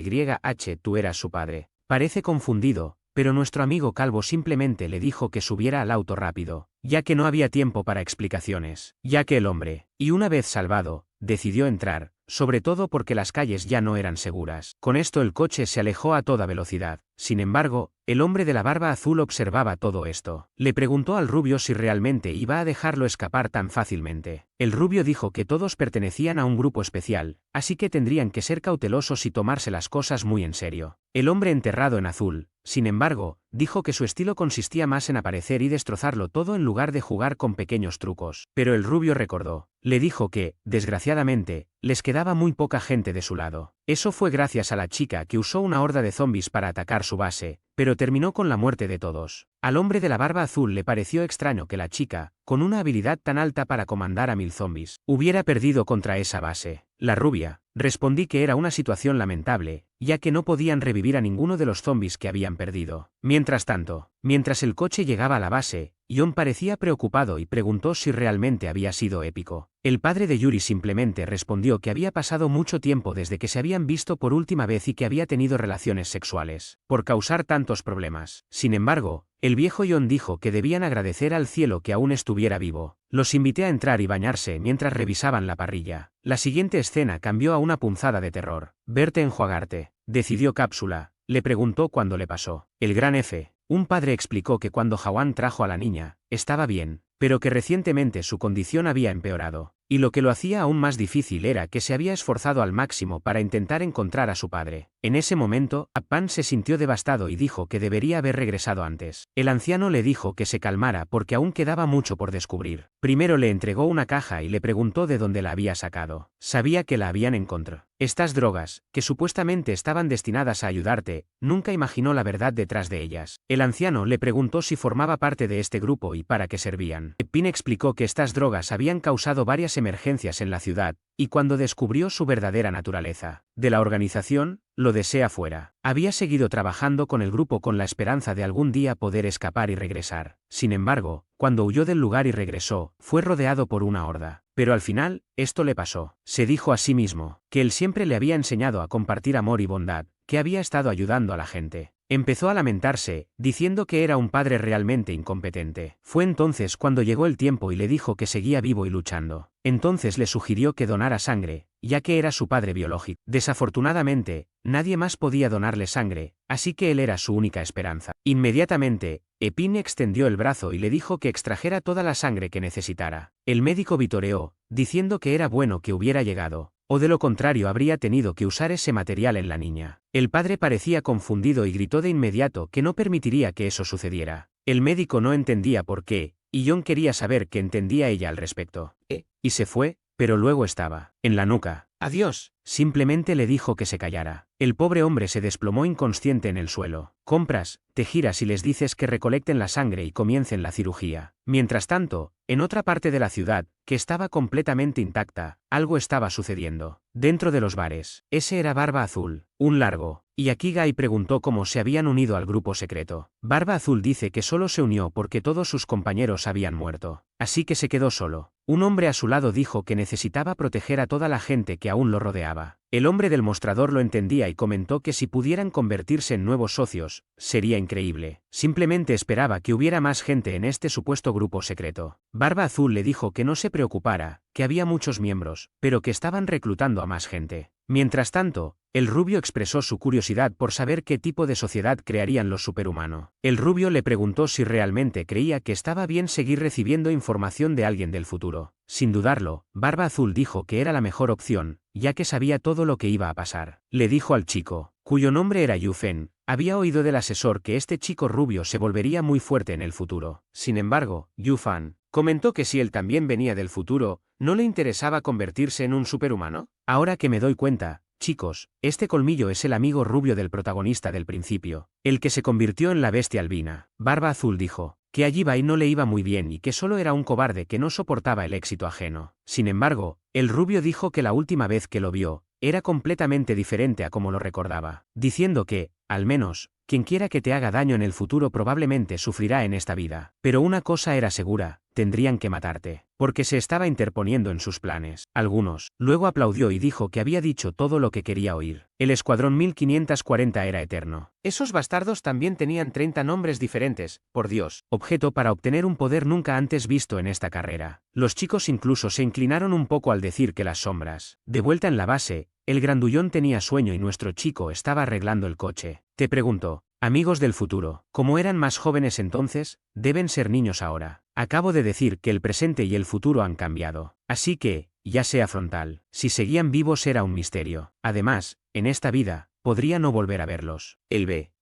tú eras su padre. Parece confundido, pero nuestro amigo calvo simplemente le dijo que subiera al auto rápido, ya que no había tiempo para explicaciones, ya que el hombre, y una vez salvado, decidió entrar, sobre todo porque las calles ya no eran seguras. Con esto el coche se alejó a toda velocidad. Sin embargo, el hombre de la barba azul observaba todo esto. Le preguntó al rubio si realmente iba a dejarlo escapar tan fácilmente. El rubio dijo que todos pertenecían a un grupo especial, así que tendrían que ser cautelosos y tomarse las cosas muy en serio. El hombre enterrado en azul, sin embargo, dijo que su estilo consistía más en aparecer y destrozarlo todo en lugar de jugar con pequeños trucos. Pero el rubio recordó. Le dijo que, desgraciadamente, les quedaba muy poca gente de su lado. Eso fue gracias a la chica que usó una horda de zombies para atacar su base, pero terminó con la muerte de todos. Al hombre de la barba azul le pareció extraño que la chica, con una habilidad tan alta para comandar a 1000 zombies, hubiera perdido contra esa base. La rubia, respondí que era una situación lamentable, ya que no podían revivir a ninguno de los zombies que habían perdido. Mientras tanto, mientras el coche llegaba a la base, John parecía preocupado y preguntó si realmente había sido épico. El padre de Yuri simplemente respondió que había pasado mucho tiempo desde que se habían visto por última vez y que había tenido relaciones sexuales, por causar tantos problemas. Sin embargo, el viejo John dijo que debían agradecer al cielo que aún estuviera vivo. Los invité a entrar y bañarse mientras revisaban la parrilla. La siguiente escena cambió a una punzada de terror. Verte enjuagarte, decidió Cápsula. Le preguntó cuándo le pasó. El gran F. Un padre explicó que cuando Jawan trajo a la niña, estaba bien, pero que recientemente su condición había empeorado, y lo que lo hacía aún más difícil era que se había esforzado al máximo para intentar encontrar a su padre. En ese momento, Appan se sintió devastado y dijo que debería haber regresado antes. El anciano le dijo que se calmara porque aún quedaba mucho por descubrir. Primero le entregó una caja y le preguntó de dónde la había sacado. Sabía que la habían encontrado. Estas drogas, que supuestamente estaban destinadas a ayudarte, nunca imaginó la verdad detrás de ellas. El anciano le preguntó si formaba parte de este grupo y para qué servían. Pin explicó que estas drogas habían causado varias emergencias en la ciudad, y cuando descubrió su verdadera naturaleza de la organización, lo desea fuera. Había seguido trabajando con el grupo con la esperanza de algún día poder escapar y regresar. Sin embargo, cuando huyó del lugar y regresó, fue rodeado por una horda. Pero al final, esto le pasó. Se dijo a sí mismo que él siempre le había enseñado a compartir amor y bondad, que había estado ayudando a la gente. Empezó a lamentarse, diciendo que era un padre realmente incompetente. Fue entonces cuando llegó el tiempo y le dijo que seguía vivo y luchando. Entonces le sugirió que donara sangre, ya que era su padre biológico. Desafortunadamente, nadie más podía donarle sangre, así que él era su única esperanza. Inmediatamente, Epin extendió el brazo y le dijo que extrajera toda la sangre que necesitara. El médico vitoreó, diciendo que era bueno que hubiera llegado, o de lo contrario habría tenido que usar ese material en la niña. El padre parecía confundido y gritó de inmediato que no permitiría que eso sucediera. El médico no entendía por qué, y John quería saber qué entendía ella al respecto. Y se fue, pero luego estaba en la nuca. Adiós. Simplemente le dijo que se callara. El pobre hombre se desplomó inconsciente en el suelo. Compras, te giras y les dices que recolecten la sangre y comiencen la cirugía. Mientras tanto, en otra parte de la ciudad, que estaba completamente intacta, algo estaba sucediendo. Dentro de los bares. Ese era Barba Azul, un largo. Y aquí Guy preguntó cómo se habían unido al grupo secreto. Barba Azul dice que solo se unió porque todos sus compañeros habían muerto. Así que se quedó solo. Un hombre a su lado dijo que necesitaba proteger a toda la gente que aún lo rodeaba. El hombre del mostrador lo entendía y comentó que si pudieran convertirse en nuevos socios, sería increíble. Simplemente esperaba que hubiera más gente en este supuesto grupo secreto. Barba Azul le dijo que no se preocupara, que había muchos miembros, pero que estaban reclutando a más gente. Mientras tanto, el rubio expresó su curiosidad por saber qué tipo de sociedad crearían los superhumanos. El rubio le preguntó si realmente creía que estaba bien seguir recibiendo información de alguien del futuro. Sin dudarlo, Barba Azul dijo que era la mejor opción, ya que sabía todo lo que iba a pasar. Le dijo al chico, cuyo nombre era Yu Fen, había oído del asesor que este chico rubio se volvería muy fuerte en el futuro. Sin embargo, Yu Fan comentó que si él también venía del futuro, ¿no le interesaba convertirse en un superhumano? Ahora que me doy cuenta, chicos, este colmillo es el amigo rubio del protagonista del principio, el que se convirtió en la bestia albina. Barba Azul dijo que a Jibai no le iba muy bien y que solo era un cobarde que no soportaba el éxito ajeno. Sin embargo, el rubio dijo que la última vez que lo vio, era completamente diferente a como lo recordaba, diciendo que, al menos, quien quiera que te haga daño en el futuro probablemente sufrirá en esta vida. Pero una cosa era segura, tendrían que matarte, porque se estaba interponiendo en sus planes. Algunos. Luego aplaudió y dijo que había dicho todo lo que quería oír. El escuadrón 1540 era eterno. Esos bastardos también tenían 30 nombres diferentes, por Dios. Objeto para obtener un poder nunca antes visto en esta carrera. Los chicos incluso se inclinaron un poco al decir que las sombras. De vuelta en la base, el grandullón tenía sueño y nuestro chico estaba arreglando el coche. Te pregunto, amigos del futuro, como eran más jóvenes entonces, deben ser niños ahora. Acabo de decir que el presente y el futuro han cambiado. Así que, ya sea frontal, si seguían vivos era un misterio. Además, en esta vida, podría no volver a verlos.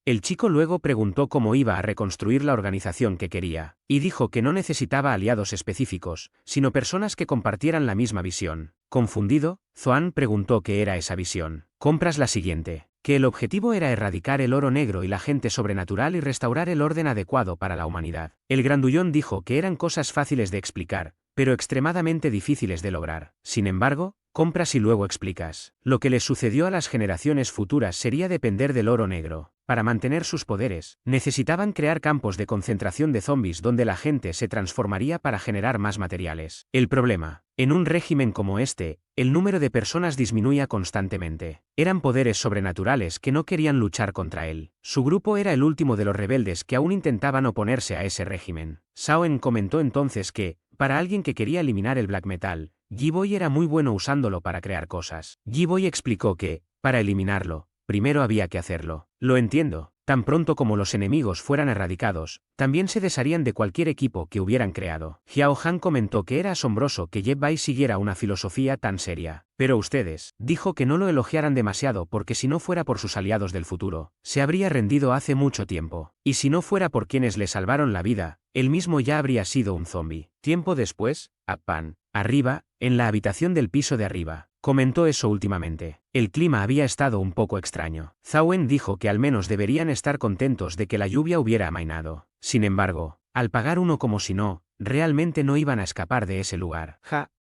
El chico luego preguntó cómo iba a reconstruir la organización que quería, y dijo que no necesitaba aliados específicos, sino personas que compartieran la misma visión. Confundido, Zoan preguntó qué era esa visión. Compras la siguiente. Que el objetivo era erradicar el oro negro y la gente sobrenatural y restaurar el orden adecuado para la humanidad. El grandullón dijo que eran cosas fáciles de explicar, pero extremadamente difíciles de lograr. Sin embargo, compras y luego explicas. Lo que les sucedió a las generaciones futuras sería depender del oro negro. Para mantener sus poderes, necesitaban crear campos de concentración de zombies donde la gente se transformaría para generar más materiales. El problema, en un régimen como este, el número de personas disminuía constantemente. Eran poderes sobrenaturales que no querían luchar contra él. Su grupo era el último de los rebeldes que aún intentaban oponerse a ese régimen. Saoen comentó entonces que, para alguien que quería eliminar el black metal, G-Boy era muy bueno usándolo para crear cosas. G-Boy explicó que, para eliminarlo, primero había que hacerlo. Lo entiendo. Tan pronto como los enemigos fueran erradicados, también se desharían de cualquier equipo que hubieran creado. Xiao Han comentó que era asombroso que Jeb Bai siguiera una filosofía tan seria. Pero ustedes, dijo que no lo elogiaran demasiado porque si no fuera por sus aliados del futuro, se habría rendido hace mucho tiempo. Y si no fuera por quienes le salvaron la vida, él mismo ya habría sido un zombie. Tiempo después, Appan, arriba, en la habitación del piso de arriba, comentó eso últimamente. El clima había estado un poco extraño. Zawen dijo que al menos deberían estar contentos de que la lluvia hubiera amainado. Sin embargo, al pagar uno como si no, realmente no iban a escapar de ese lugar.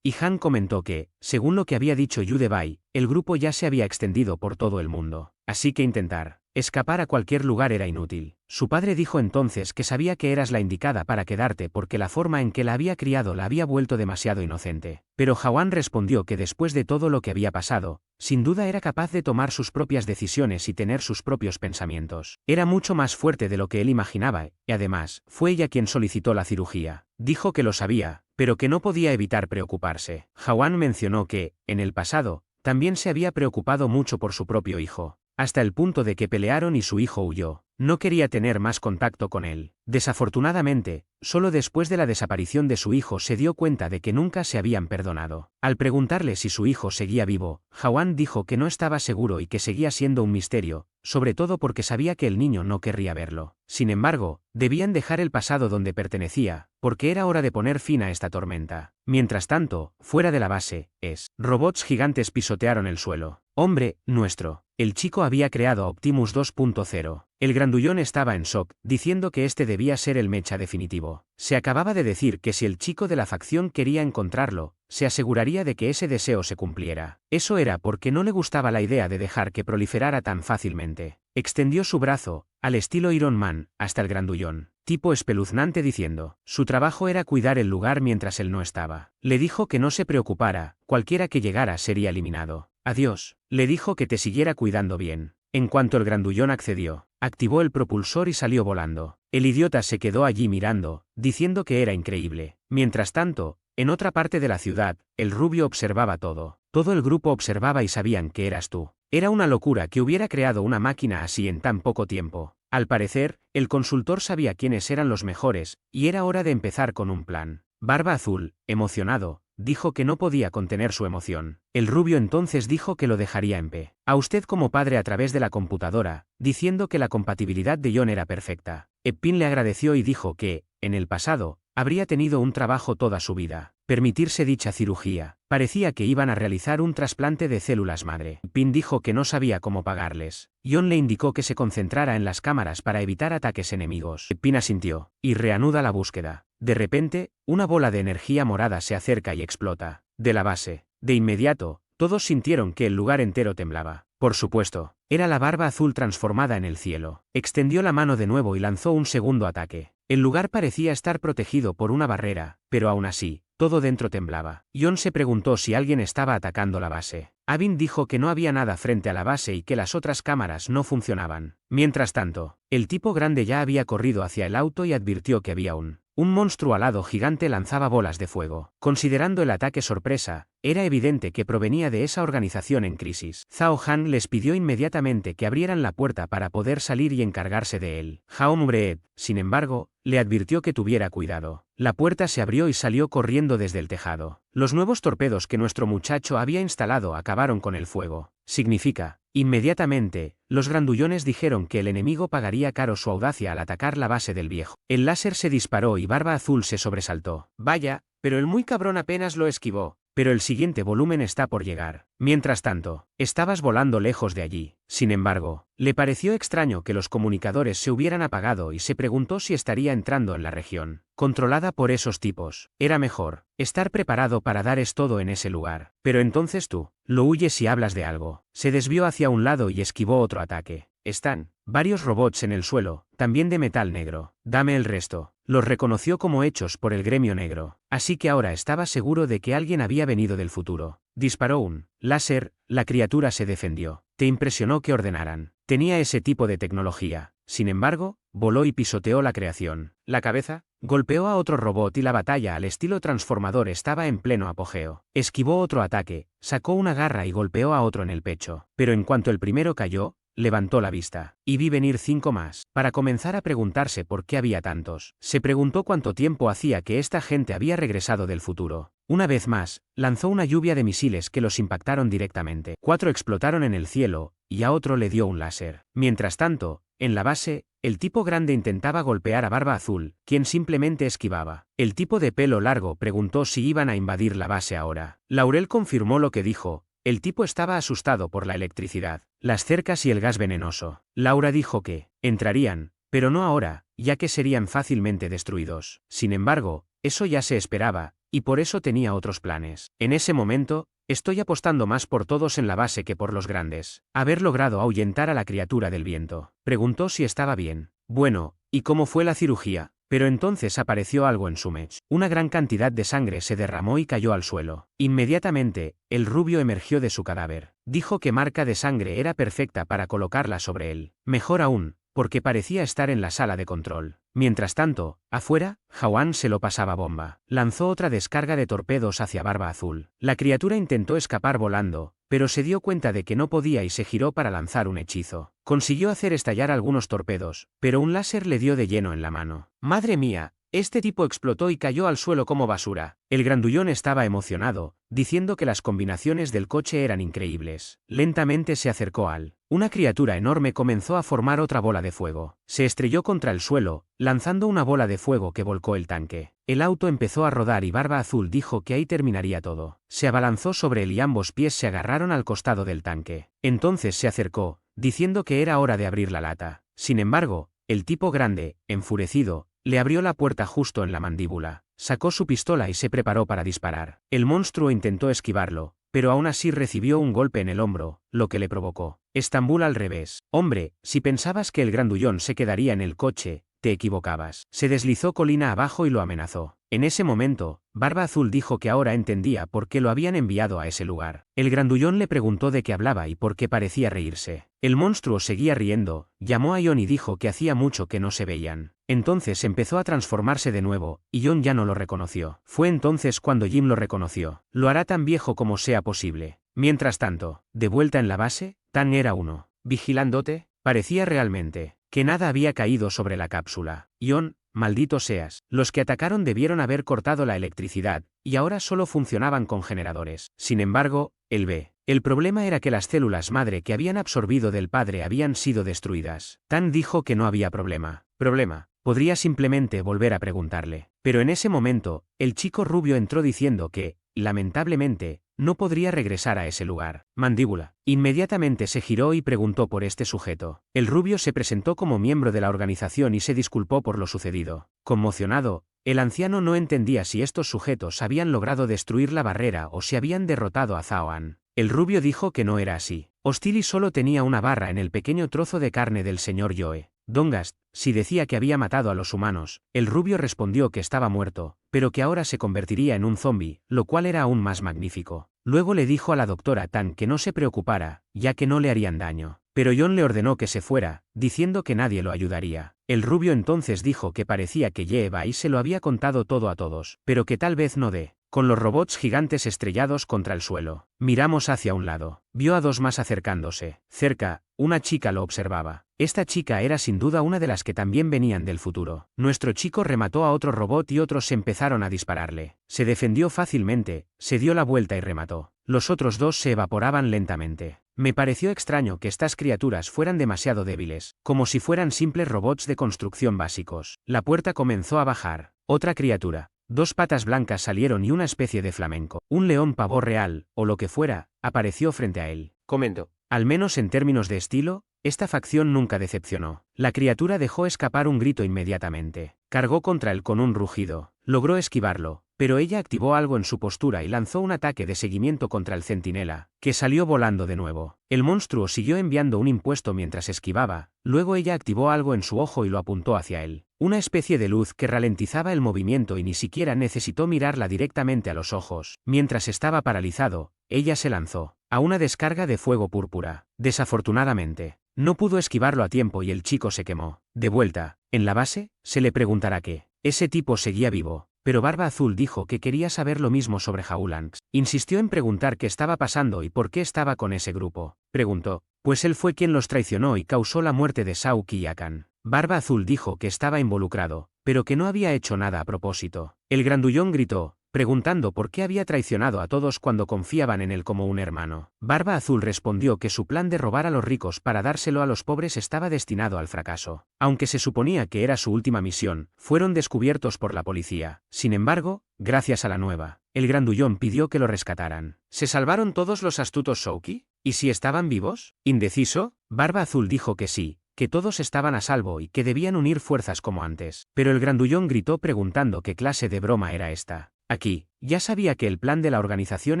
Y Han comentó que, según lo que había dicho Yudebai, el grupo ya se había extendido por todo el mundo. Así que intentar escapar a cualquier lugar era inútil. Su padre dijo entonces que sabía que eras la indicada para quedarte porque la forma en que la había criado la había vuelto demasiado inocente. Pero Jawan respondió que después de todo lo que había pasado, sin duda era capaz de tomar sus propias decisiones y tener sus propios pensamientos. Era mucho más fuerte de lo que él imaginaba, y además, fue ella quien solicitó la cirugía. Dijo que lo sabía, pero que no podía evitar preocuparse. Jawan mencionó que, en el pasado, también se había preocupado mucho por su propio hijo, hasta el punto de que pelearon y su hijo huyó. No quería tener más contacto con él. Desafortunadamente, solo después de la desaparición de su hijo se dio cuenta de que nunca se habían perdonado. Al preguntarle si su hijo seguía vivo, Jawan dijo que no estaba seguro y que seguía siendo un misterio, sobre todo porque sabía que el niño no querría verlo. Sin embargo, debían dejar el pasado donde pertenecía, porque era hora de poner fin a esta tormenta. Mientras tanto, fuera de la base, robots gigantes pisotearon el suelo. Hombre, nuestro. El chico había creado a Optimus 2.0. El grandullón estaba en shock, diciendo que este debía ser el mecha definitivo. Se acababa de decir que si el chico de la facción quería encontrarlo, se aseguraría de que ese deseo se cumpliera. Eso era porque no le gustaba la idea de dejar que proliferara tan fácilmente. Extendió su brazo, al estilo Iron Man, hasta el grandullón, tipo espeluznante diciendo, su trabajo era cuidar el lugar mientras él no estaba. Le dijo que no se preocupara, cualquiera que llegara sería eliminado. Adiós. Le dijo que te siguiera cuidando bien. En cuanto el grandullón accedió, activó el propulsor y salió volando. El idiota se quedó allí mirando, diciendo que era increíble. Mientras tanto, en otra parte de la ciudad, el rubio observaba todo. Todo el grupo observaba y sabían que eras tú. Era una locura que hubiera creado una máquina así en tan poco tiempo. Al parecer, el consultor sabía quiénes eran los mejores, y era hora de empezar con un plan. Barba Azul, emocionado, dijo que no podía contener su emoción. El rubio entonces dijo que lo dejaría en P. A usted como padre a través de la computadora, diciendo que la compatibilidad de John era perfecta. Eppin le agradeció y dijo que, en el pasado, habría tenido un trabajo toda su vida. Permitirse dicha cirugía. Parecía que iban a realizar un trasplante de células madre. Eppin dijo que no sabía cómo pagarles. John le indicó que se concentrara en las cámaras para evitar ataques enemigos. Eppin asintió, y reanuda la búsqueda. De repente, una bola de energía morada se acerca y explota. De la base. De inmediato, todos sintieron que el lugar entero temblaba. Por supuesto, era la barba azul transformada en el cielo. Extendió la mano de nuevo y lanzó un segundo ataque. El lugar parecía estar protegido por una barrera, pero aún así, todo dentro temblaba. Jon se preguntó si alguien estaba atacando la base. Avin dijo que no había nada frente a la base y que las otras cámaras no funcionaban. Mientras tanto, el tipo grande ya había corrido hacia el auto y advirtió que había un monstruo alado gigante lanzaba bolas de fuego. Considerando el ataque sorpresa, era evidente que provenía de esa organización en crisis. Zhao Han les pidió inmediatamente que abrieran la puerta para poder salir y encargarse de él. Jaom Breed, sin embargo, le advirtió que tuviera cuidado. La puerta se abrió y salió corriendo desde el tejado. Los nuevos torpedos que nuestro muchacho había instalado acabaron con el fuego. Significa, inmediatamente, los grandullones dijeron que el enemigo pagaría caro su audacia al atacar la base del viejo. El láser se disparó y Barba Azul se sobresaltó. Vaya, pero el muy cabrón apenas lo esquivó. Pero el siguiente volumen está por llegar. Mientras tanto, estabas volando lejos de allí. Sin embargo, le pareció extraño que los comunicadores se hubieran apagado y se preguntó si estaría entrando en la región controlada por esos tipos. Era mejor estar preparado para dar todo en ese lugar. Pero entonces tú, lo huyes y hablas de algo. Se desvió hacia un lado y esquivó otro ataque. Están varios robots en el suelo, también de metal negro. Dame el resto. Los reconoció como hechos por el gremio negro. Así que ahora estaba seguro de que alguien había venido del futuro. Disparó un láser, la criatura se defendió. Te impresionó que ordenaran. Tenía ese tipo de tecnología. Sin embargo, voló y pisoteó la creación. La cabeza golpeó a otro robot y la batalla al estilo transformador estaba en pleno apogeo. Esquivó otro ataque, sacó una garra y golpeó a otro en el pecho. Pero en cuanto el primero cayó, levantó la vista, y vi venir 5 más, para comenzar a preguntarse por qué había tantos. Se preguntó cuánto tiempo hacía que esta gente había regresado del futuro. Una vez más, lanzó una lluvia de misiles que los impactaron directamente. 4 explotaron en el cielo, y a otro le dio un láser. Mientras tanto, en la base, el tipo grande intentaba golpear a Barba Azul, quien simplemente esquivaba. El tipo de pelo largo preguntó si iban a invadir la base ahora. Laurel confirmó lo que dijo. El tipo estaba asustado por la electricidad, las cercas y el gas venenoso. Laura dijo que entrarían, pero no ahora, ya que serían fácilmente destruidos. Sin embargo, eso ya se esperaba, y por eso tenía otros planes. En ese momento, estoy apostando más por todos en la base que por los grandes. Haber logrado ahuyentar a la criatura del viento. Preguntó si estaba bien. Bueno, ¿y cómo fue la cirugía? Pero entonces apareció algo en su mech. Una gran cantidad de sangre se derramó y cayó al suelo. Inmediatamente, el rubio emergió de su cadáver. Dijo que marca de sangre era perfecta para colocarla sobre él. Mejor aún, porque parecía estar en la sala de control. Mientras tanto, afuera, Jawan se lo pasaba bomba. Lanzó otra descarga de torpedos hacia Barba Azul. La criatura intentó escapar volando, pero se dio cuenta de que no podía y se giró para lanzar un hechizo. Consiguió hacer estallar algunos torpedos, pero un láser le dio de lleno en la mano. ¡Madre mía! Este tipo explotó y cayó al suelo como basura. El grandullón estaba emocionado, diciendo que las combinaciones del coche eran increíbles. Lentamente se acercó al. Una criatura enorme comenzó a formar otra bola de fuego. Se estrelló contra el suelo, lanzando una bola de fuego que volcó el tanque. El auto empezó a rodar y Barba Azul dijo que ahí terminaría todo. Se abalanzó sobre él y ambos pies se agarraron al costado del tanque. Entonces se acercó, diciendo que era hora de abrir la lata. Sin embargo, el tipo grande, enfurecido, le abrió la puerta justo en la mandíbula. Sacó su pistola y se preparó para disparar. El monstruo intentó esquivarlo, pero aún así recibió un golpe en el hombro, lo que le provocó. Estambul al revés. Hombre, si pensabas que el grandullón se quedaría en el coche, te equivocabas. Se deslizó colina abajo y lo amenazó. En ese momento, Barba Azul dijo que ahora entendía por qué lo habían enviado a ese lugar. El grandullón le preguntó de qué hablaba y por qué parecía reírse. El monstruo seguía riendo, llamó a Jon y dijo que hacía mucho que no se veían. Entonces empezó a transformarse de nuevo, y Jon ya no lo reconoció. Fue entonces cuando Jim lo reconoció. Lo hará tan viejo como sea posible. Mientras tanto, de vuelta en la base, Tan era uno. Vigilándote, parecía realmente que nada había caído sobre la cápsula. Jon, maldito seas. Los que atacaron debieron haber cortado la electricidad, y ahora solo funcionaban con generadores. Sin embargo, él ve. El problema era que las células madre que habían absorbido del padre habían sido destruidas. Tan dijo que no había problema. ¿Problema? Podría simplemente volver a preguntarle. Pero en ese momento, el chico rubio entró diciendo que, lamentablemente, no podría regresar a ese lugar. Mandíbula. Inmediatamente se giró y preguntó por este sujeto. El rubio se presentó como miembro de la organización y se disculpó por lo sucedido. Conmocionado, el anciano no entendía si estos sujetos habían logrado destruir la barrera o si habían derrotado a Zhao Han. El rubio dijo que no era así. Hostili solo tenía una barra en el pequeño trozo de carne del señor Yoe. Dongast, si decía que había matado a los humanos, el rubio respondió que estaba muerto, pero que ahora se convertiría en un zombi, lo cual era aún más magnífico. Luego le dijo a la doctora Tan que no se preocupara, ya que no le harían daño. Pero John le ordenó que se fuera, diciendo que nadie lo ayudaría. El rubio entonces dijo que parecía que Ye-Bai se lo había contado todo a todos, pero que tal vez no con los robots gigantes estrellados contra el suelo. Miramos hacia un lado. Vio a dos más acercándose. Cerca, una chica lo observaba. Esta chica era sin duda una de las que también venían del futuro. Nuestro chico remató a otro robot y otros empezaron a dispararle. Se defendió fácilmente, se dio la vuelta y remató. Los otros dos se evaporaban lentamente. Me pareció extraño que estas criaturas fueran demasiado débiles, como si fueran simples robots de construcción básicos. La puerta comenzó a bajar. Otra criatura. Dos patas blancas salieron y una especie de flamenco, un león pavor real, o lo que fuera, apareció frente a él. Comentó. Al menos en términos de estilo, esta facción nunca decepcionó. La criatura dejó escapar un grito inmediatamente. Cargó contra él con un rugido. Logró esquivarlo, pero ella activó algo en su postura y lanzó un ataque de seguimiento contra el centinela, que salió volando de nuevo. El monstruo siguió enviando un impuesto mientras esquivaba, luego ella activó algo en su ojo y lo apuntó hacia él. Una especie de luz que ralentizaba el movimiento y ni siquiera necesitó mirarla directamente a los ojos. Mientras estaba paralizado, ella se lanzó a una descarga de fuego púrpura. Desafortunadamente, no pudo esquivarlo a tiempo y el chico se quemó. De vuelta, en la base, se le preguntará qué. Ese tipo seguía vivo, pero Barba Azul dijo que quería saber lo mismo sobre Howlands. Insistió en preguntar qué estaba pasando y por qué estaba con ese grupo. Preguntó, pues él fue quien los traicionó y causó la muerte de Saoki y Akan. Barba Azul dijo que estaba involucrado, pero que no había hecho nada a propósito. El grandullón gritó, preguntando por qué había traicionado a todos cuando confiaban en él como un hermano. Barba Azul respondió que su plan de robar a los ricos para dárselo a los pobres estaba destinado al fracaso. Aunque se suponía que era su última misión, fueron descubiertos por la policía. Sin embargo, gracias a la nueva, el grandullón pidió que lo rescataran. ¿Se salvaron todos los astutos Shouki? ¿Y si estaban vivos? Indeciso, Barba Azul dijo que sí, que todos estaban a salvo y que debían unir fuerzas como antes. Pero el grandullón gritó preguntando qué clase de broma era esta. Aquí, ya sabía que el plan de la organización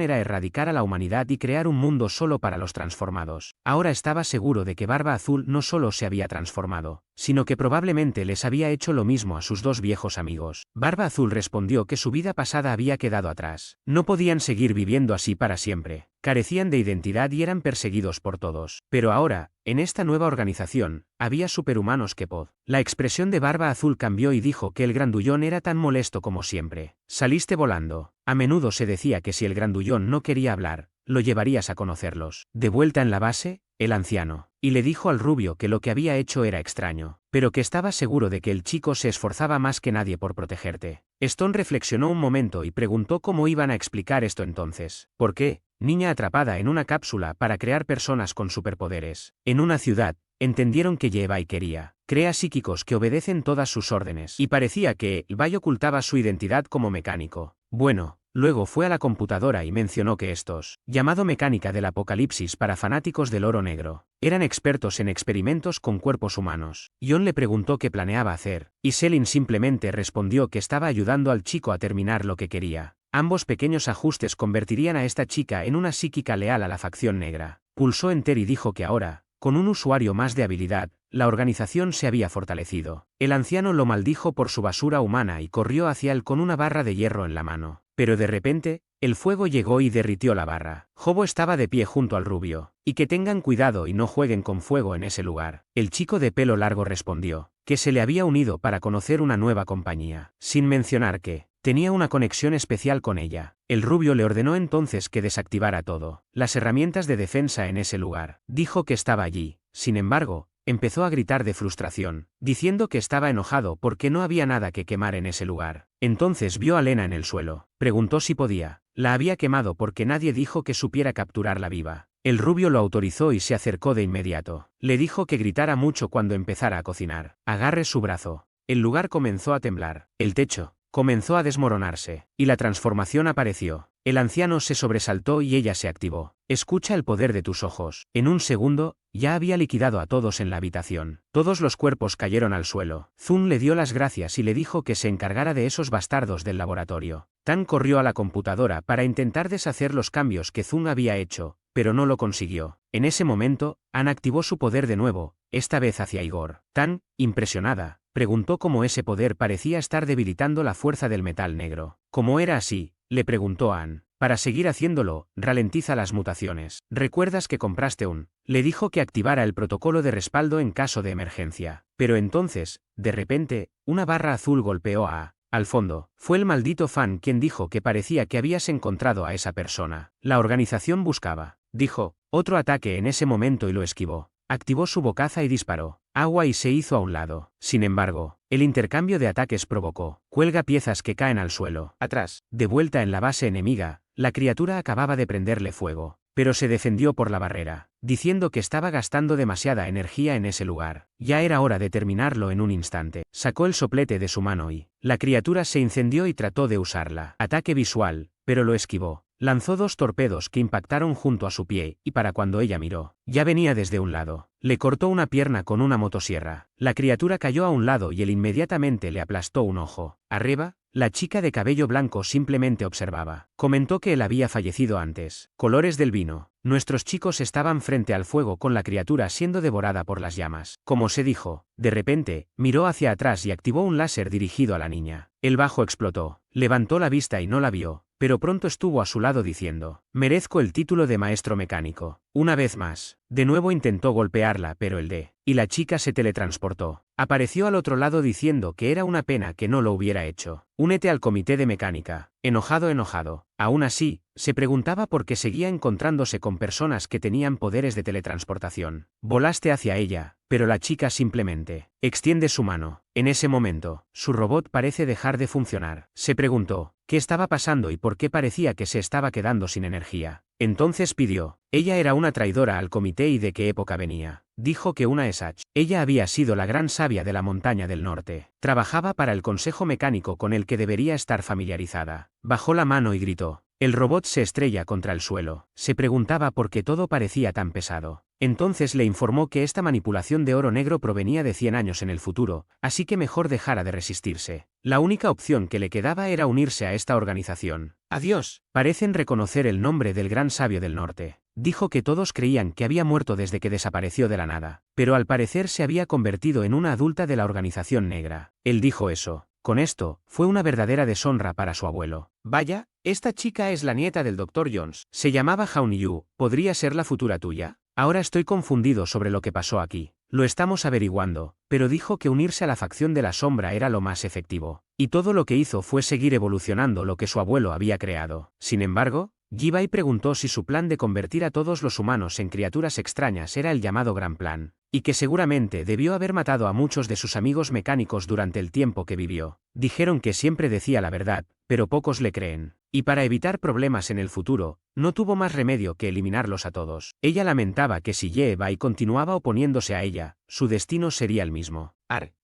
era erradicar a la humanidad y crear un mundo solo para los transformados. Ahora estaba seguro de que Barba Azul no solo se había transformado, sino que probablemente les había hecho lo mismo a sus dos viejos amigos. Barba Azul respondió que su vida pasada había quedado atrás. No podían seguir viviendo así para siempre. Carecían de identidad y eran perseguidos por todos. Pero ahora, en esta nueva organización, había superhumanos que pod. La expresión de Barba Azul cambió y dijo que el grandullón era tan molesto como siempre. Saliste volando. A menudo se decía que si el grandullón no quería hablar, lo llevarías a conocerlos. De vuelta en la base, el anciano, y le dijo al rubio que lo que había hecho era extraño, pero que estaba seguro de que el chico se esforzaba más que nadie por protegerte. Stone reflexionó un momento y preguntó cómo iban a explicar esto entonces. ¿Por qué? Niña atrapada en una cápsula para crear personas con superpoderes. En una ciudad, entendieron que Ye-Bai quería. Crea psíquicos que obedecen todas sus órdenes. Y parecía que Bai ocultaba su identidad como mecánico. Bueno, luego fue a la computadora y mencionó que estos, llamado mecánica del apocalipsis para fanáticos del oro negro, eran expertos en experimentos con cuerpos humanos. John le preguntó qué planeaba hacer, y Selin simplemente respondió que estaba ayudando al chico a terminar lo que quería. Ambos pequeños ajustes convertirían a esta chica en una psíquica leal a la facción negra. Pulsó Enter y dijo que ahora, con un usuario más de habilidad, la organización se había fortalecido. El anciano lo maldijo por su basura humana y corrió hacia él con una barra de hierro en la mano. Pero de repente, el fuego llegó y derritió la barra. Hobo estaba de pie junto al rubio. Y que tengan cuidado y no jueguen con fuego en ese lugar. El chico de pelo largo respondió que se le había unido para conocer una nueva compañía, sin mencionar que tenía una conexión especial con ella. El rubio le ordenó entonces que desactivara todo, las herramientas de defensa en ese lugar. Dijo que estaba allí. Sin embargo, empezó a gritar de frustración, diciendo que estaba enojado porque no había nada que quemar en ese lugar. Entonces vio a Lena en el suelo. Preguntó si podía. La había quemado porque nadie dijo que supiera capturarla viva. El rubio lo autorizó y se acercó de inmediato. Le dijo que gritara mucho cuando empezara a cocinar. Agarre su brazo. El lugar comenzó a temblar. El techo comenzó a desmoronarse, y la transformación apareció. El anciano se sobresaltó y ella se activó. Escucha el poder de tus ojos. En un segundo, ya había liquidado a todos en la habitación. Todos los cuerpos cayeron al suelo. Zun le dio las gracias y le dijo que se encargara de esos bastardos del laboratorio. Tan corrió a la computadora para intentar deshacer los cambios que Zun había hecho, pero no lo consiguió. En ese momento, Anne activó su poder de nuevo, esta vez hacia Igor. Tan, impresionada, preguntó cómo ese poder parecía estar debilitando la fuerza del metal negro. ¿Cómo era así?, le preguntó Anne. Para seguir haciéndolo, ralentiza las mutaciones. ¿Recuerdas que compraste un? Le dijo que activara el protocolo de respaldo en caso de emergencia. Pero entonces, de repente, una barra azul golpeó a... Al fondo, fue el maldito fan quien dijo que parecía que habías encontrado a esa persona. La organización buscaba. Dijo, otro ataque en ese momento y lo esquivó. Activó su bocaza y disparó. Agua y se hizo a un lado. Sin embargo, el intercambio de ataques provocó. Cuelga piezas que caen al suelo. Atrás. De vuelta en la base enemiga, la criatura acababa de prenderle fuego. Pero se defendió por la barrera, diciendo que estaba gastando demasiada energía en ese lugar. Ya era hora de terminarlo en un instante. Sacó el soplete de su mano y la criatura se incendió y trató de usarla. Ataque visual, pero lo esquivó. Lanzó 2 torpedos que impactaron junto a su pie, y para cuando ella miró, ya venía desde un lado. Le cortó una pierna con una motosierra. La criatura cayó a un lado y él inmediatamente le aplastó un ojo. Arriba, la chica de cabello blanco simplemente observaba. Comentó que él había fallecido antes. Colores del vino. Nuestros chicos estaban frente al fuego con la criatura siendo devorada por las llamas. Como se dijo, de repente, miró hacia atrás y activó un láser dirigido a la niña. El bajo explotó. Levantó la vista y no la vio, pero pronto estuvo a su lado diciendo, merezco el título de maestro mecánico. Una vez más, de nuevo intentó golpearla, pero y la chica se teletransportó. Apareció al otro lado diciendo que era una pena que no lo hubiera hecho. Únete al comité de mecánica. Enojado. Aún así, se preguntaba por qué seguía encontrándose con personas que tenían poderes de teletransportación. Volaste hacia ella, pero la chica simplemente extiende su mano. En ese momento, su robot parece dejar de funcionar. Se preguntó, ¿qué estaba pasando y por qué parecía que se estaba quedando sin energía? Entonces pidió. Ella era una traidora al comité y de qué época venía. Dijo que una Esach. Ella había sido la gran sabia de la montaña del norte. Trabajaba para el consejo mecánico con el que debería estar familiarizada. Bajó la mano y gritó. El robot se estrella contra el suelo. Se preguntaba por qué todo parecía tan pesado. Entonces le informó que esta manipulación de oro negro provenía de 100 años en el futuro, así que mejor dejara de resistirse. La única opción que le quedaba era unirse a esta organización. Adiós. Parecen reconocer el nombre del gran sabio del norte. Dijo que todos creían que había muerto desde que desapareció de la nada, pero al parecer se había convertido en una adulta de la organización negra. Él dijo eso. Con esto, fue una verdadera deshonra para su abuelo. Vaya, esta chica es la nieta del Dr. Jones. Se llamaba Jaun Yu. ¿Podría ser la futura tuya? Ahora estoy confundido sobre lo que pasó aquí. Lo estamos averiguando, pero dijo que unirse a la facción de la sombra era lo más efectivo. Y todo lo que hizo fue seguir evolucionando lo que su abuelo había creado. Sin embargo, Ji-Bai preguntó si su plan de convertir a todos los humanos en criaturas extrañas era el llamado Gran Plan, y que seguramente debió haber matado a muchos de sus amigos mecánicos durante el tiempo que vivió. Dijeron que siempre decía la verdad, pero pocos le creen. Y para evitar problemas en el futuro, no tuvo más remedio que eliminarlos a todos. Ella lamentaba que si Ji-Bai continuaba oponiéndose a ella, su destino sería el mismo.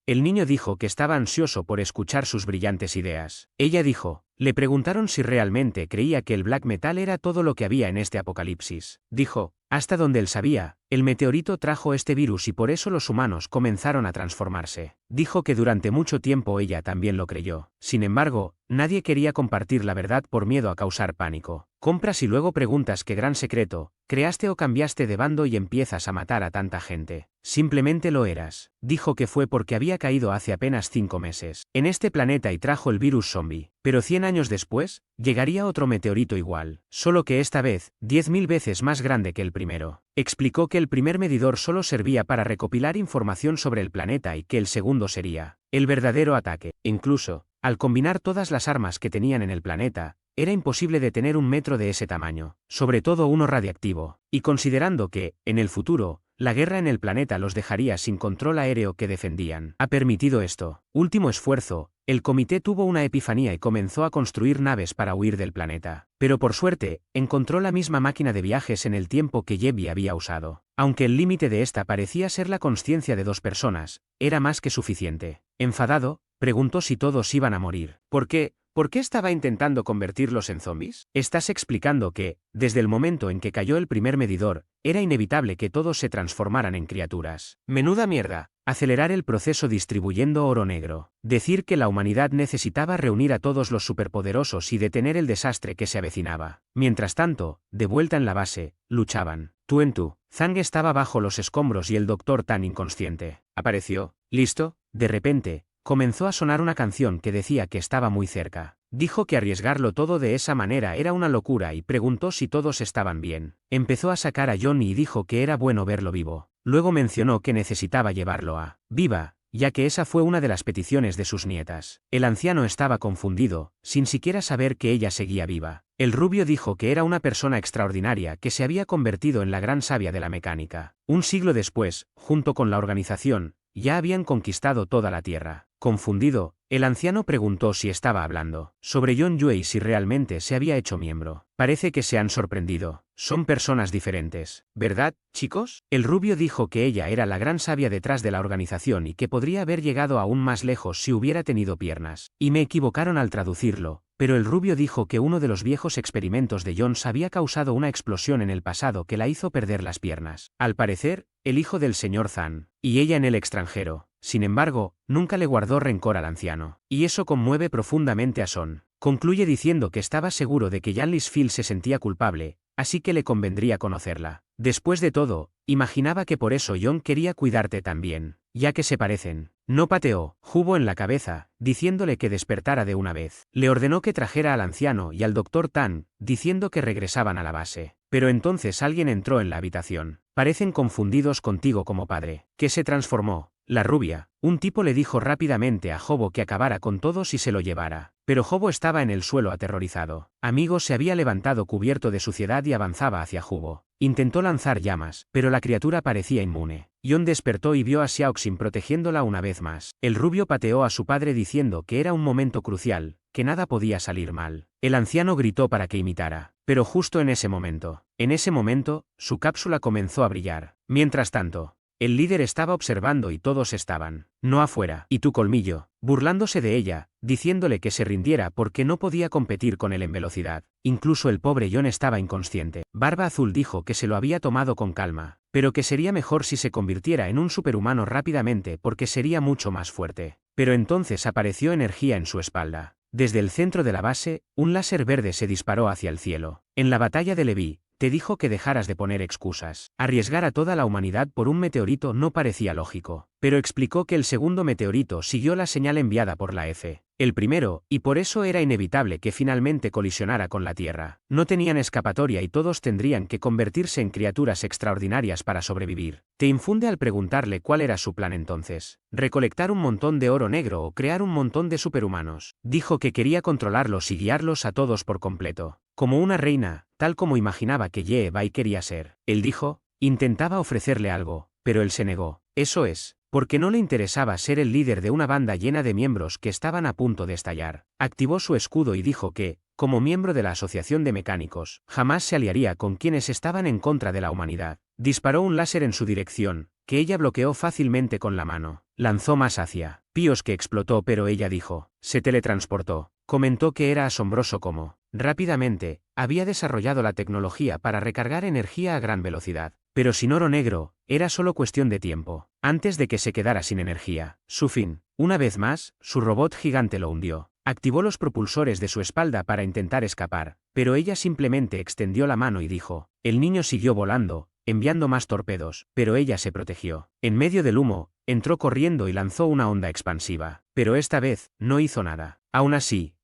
El niño dijo que estaba ansioso por escuchar sus brillantes ideas. Ella dijo, le preguntaron si realmente creía que el black metal era todo lo que había en este apocalipsis. Dijo, hasta donde él sabía, el meteorito trajo este virus y por eso los humanos comenzaron a transformarse. Dijo que durante mucho tiempo ella también lo creyó. Sin embargo, nadie quería compartir la verdad por miedo a causar pánico. Compras y luego preguntas qué gran secreto, creaste o cambiaste de bando y empiezas a matar a tanta gente. Simplemente lo eras. Dijo que fue porque había caído hace apenas 5 meses en este planeta y trajo el virus zombie. Pero 100 años después, llegaría otro meteorito igual, solo que esta vez, 10.000 veces más grande que el primero. Explicó que el primer medidor solo servía para recopilar información sobre el planeta y que el segundo sería el verdadero ataque. Incluso, al combinar todas las armas que tenían en el planeta, era imposible detener un metro de ese tamaño, sobre todo uno radiactivo, y considerando que, en el futuro, la guerra en el planeta los dejaría sin control aéreo que defendían. Ha permitido esto. Último esfuerzo, el comité tuvo una epifanía y comenzó a construir naves para huir del planeta. Pero por suerte, encontró la misma máquina de viajes en el tiempo que Yebi había usado. Aunque el límite de esta parecía ser la consciencia de 2 personas, era más que suficiente. Enfadado, preguntó si todos iban a morir. ¿Por qué? ¿Por qué estaba intentando convertirlos en zombies? Estás explicando que, desde el momento en que cayó el primer medidor, era inevitable que todos se transformaran en criaturas. Menuda mierda. Acelerar el proceso distribuyendo oro negro. Decir que la humanidad necesitaba reunir a todos los superpoderosos y detener el desastre que se avecinaba. Mientras tanto, de vuelta en la base, luchaban. Tú en tú. Zhang estaba bajo los escombros y el Dr. Tan inconsciente. Apareció. ¿Listo? De repente, comenzó a sonar una canción que decía que estaba muy cerca. Dijo que arriesgarlo todo de esa manera era una locura y preguntó si todos estaban bien. Empezó a sacar a Johnny y dijo que era bueno verlo vivo. Luego mencionó que necesitaba llevarlo a viva, ya que esa fue una de las peticiones de sus nietas. El anciano estaba confundido, sin siquiera saber que ella seguía viva. El rubio dijo que era una persona extraordinaria que se había convertido en la gran sabia de la mecánica. Un siglo después, junto con la organización, ya habían conquistado toda la Tierra. Confundido, el anciano preguntó si estaba hablando sobre John Yue si realmente se había hecho miembro. Parece que se han sorprendido. Son personas diferentes, ¿verdad, chicos? El rubio dijo que ella era la gran sabia detrás de la organización y que podría haber llegado aún más lejos si hubiera tenido piernas. Y me equivocaron al traducirlo, pero el rubio dijo que uno de los viejos experimentos de Jones había causado una explosión en el pasado que la hizo perder las piernas. Al parecer, el hijo del señor Zhan, y ella en el extranjero. Sin embargo, nunca le guardó rencor al anciano. Y eso conmueve profundamente a Son. Concluye diciendo que estaba seguro de que Yan Lisfield se sentía culpable, así que le convendría conocerla. Después de todo, imaginaba que por eso John quería cuidarte también, ya que se parecen. No pateó Hubo en la cabeza, diciéndole que despertara de una vez. Le ordenó que trajera al anciano y al Dr. Tan, diciendo que regresaban a la base. Pero entonces alguien entró en la habitación. Parecen confundidos contigo como padre. ¿Qué se transformó? La rubia. Un tipo le dijo rápidamente a Hobo que acabara con todos y se lo llevara. Pero Hobo estaba en el suelo aterrorizado. Amigo se había levantado cubierto de suciedad y avanzaba hacia Hugo. Intentó lanzar llamas, pero la criatura parecía inmune. Yon despertó y vio a Xiaoxin protegiéndola una vez más. El rubio pateó a su padre diciendo que era un momento crucial, que nada podía salir mal. El anciano gritó para que imitara. Pero justo en ese momento, su cápsula comenzó a brillar. Mientras tanto, el líder estaba observando y todos estaban, no afuera, y tu colmillo, burlándose de ella, diciéndole que se rindiera porque no podía competir con él en velocidad. Incluso el pobre John estaba inconsciente. Barba Azul dijo que se lo había tomado con calma, pero que sería mejor si se convirtiera en un superhumano rápidamente porque sería mucho más fuerte. Pero entonces apareció energía en su espalda. Desde el centro de la base, un láser verde se disparó hacia el cielo. En la batalla de Levi, te dijo que dejaras de poner excusas. Arriesgar a toda la humanidad por un meteorito no parecía lógico, pero explicó que el segundo meteorito siguió la señal enviada por la F. El primero, y por eso era inevitable que finalmente colisionara con la Tierra. No tenían escapatoria y todos tendrían que convertirse en criaturas extraordinarias para sobrevivir. Te infunde al preguntarle cuál era su plan entonces. Recolectar un montón de oro negro o crear un montón de superhumanos. Dijo que quería controlarlos y guiarlos a todos por completo. Como una reina, tal como imaginaba que Ye Bai quería ser. Él dijo, intentaba ofrecerle algo, pero él se negó. Eso es, porque no le interesaba ser el líder de una banda llena de miembros que estaban a punto de estallar. Activó su escudo y dijo que, como miembro de la Asociación de Mecánicos, jamás se aliaría con quienes estaban en contra de la humanidad. Disparó un láser en su dirección, que ella bloqueó fácilmente con la mano. Lanzó más hacia Pios que explotó, pero ella dijo, se teletransportó. Comentó que era asombroso cómo, rápidamente, había desarrollado la tecnología para recargar energía a gran velocidad. Pero sin oro negro, era solo cuestión de tiempo, antes de que se quedara sin energía. Su fin. Una vez más, su robot gigante lo hundió. Activó los propulsores de su espalda para intentar escapar, pero ella simplemente extendió la mano y dijo. El niño siguió volando, enviando más torpedos, pero ella se protegió. En medio del humo, entró corriendo y lanzó una onda expansiva. Pero esta vez, no hizo nada. Aún así,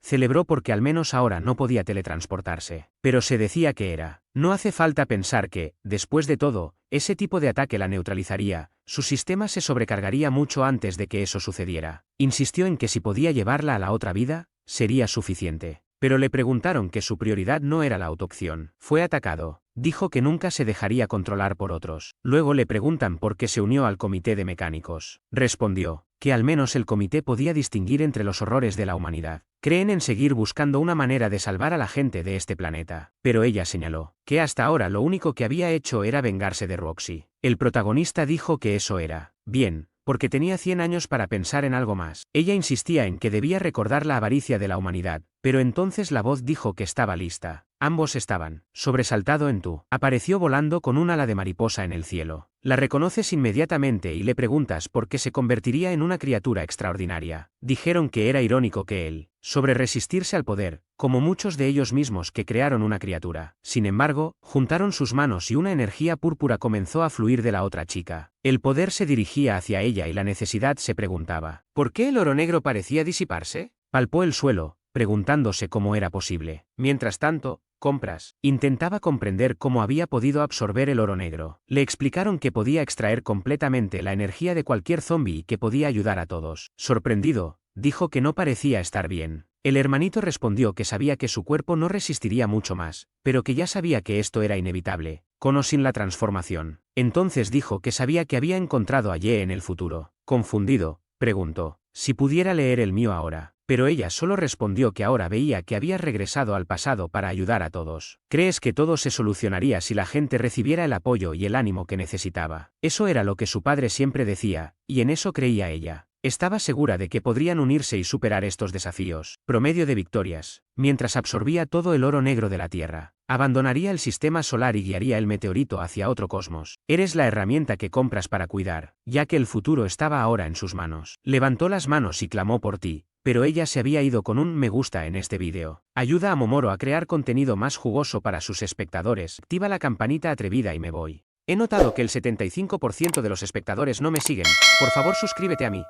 celebró porque al menos ahora no podía teletransportarse. Pero se decía que era. No hace falta pensar que, después de todo, ese tipo de ataque la neutralizaría, su sistema se sobrecargaría mucho antes de que eso sucediera. Insistió en que si podía llevarla a la otra vida, sería suficiente. Pero le preguntaron que su prioridad no era la autoopción. Fue atacado. Dijo que nunca se dejaría controlar por otros. Luego le preguntan por qué se unió al comité de mecánicos. Respondió que al menos el comité podía distinguir entre los horrores de la humanidad. Creen en seguir buscando una manera de salvar a la gente de este planeta. Pero ella señaló que hasta ahora lo único que había hecho era vengarse de Roxy. El protagonista dijo que eso era bien, porque tenía 100 años para pensar en algo más. Ella insistía en que debía recordar la avaricia de la humanidad, pero entonces la voz dijo que estaba lista. Ambos estaban sobresaltado en tú. Apareció volando con un ala de mariposa en el cielo. La reconoces inmediatamente y le preguntas por qué se convertiría en una criatura extraordinaria. Dijeron que era irónico que él, sobre resistirse al poder, como muchos de ellos mismos que crearon una criatura. Sin embargo, juntaron sus manos y una energía púrpura comenzó a fluir de la otra chica. El poder se dirigía hacia ella y la necesidad se preguntaba. ¿Por qué el oro negro parecía disiparse? Palpó el suelo, preguntándose cómo era posible. Mientras tanto, Compras intentaba comprender cómo había podido absorber el oro negro. Le explicaron que podía extraer completamente la energía de cualquier zombi y que podía ayudar a todos. Sorprendido, dijo que no parecía estar bien. El hermanito respondió que sabía que su cuerpo no resistiría mucho más, pero que ya sabía que esto era inevitable, con o sin la transformación. Entonces dijo que sabía que había encontrado a Ye en el futuro. Confundido, preguntó si pudiera leer el mío ahora. Pero ella solo respondió que ahora veía que había regresado al pasado para ayudar a todos. ¿Crees que todo se solucionaría si la gente recibiera el apoyo y el ánimo que necesitaba? Eso era lo que su padre siempre decía, y en eso creía ella. Estaba segura de que podrían unirse y superar estos desafíos. Promedio de victorias. Mientras absorbía todo el oro negro de la Tierra, abandonaría el sistema solar y guiaría el meteorito hacia otro cosmos. Eres la herramienta que compras para cuidar, ya que el futuro estaba ahora en sus manos. Levantó las manos y clamó por ti. Pero ella se había ido con un me gusta en este vídeo. Ayuda a Momoro a crear contenido más jugoso para sus espectadores. Activa la campanita atrevida y me voy. He notado que el 75% de los espectadores no me siguen. Por favor suscríbete a mí.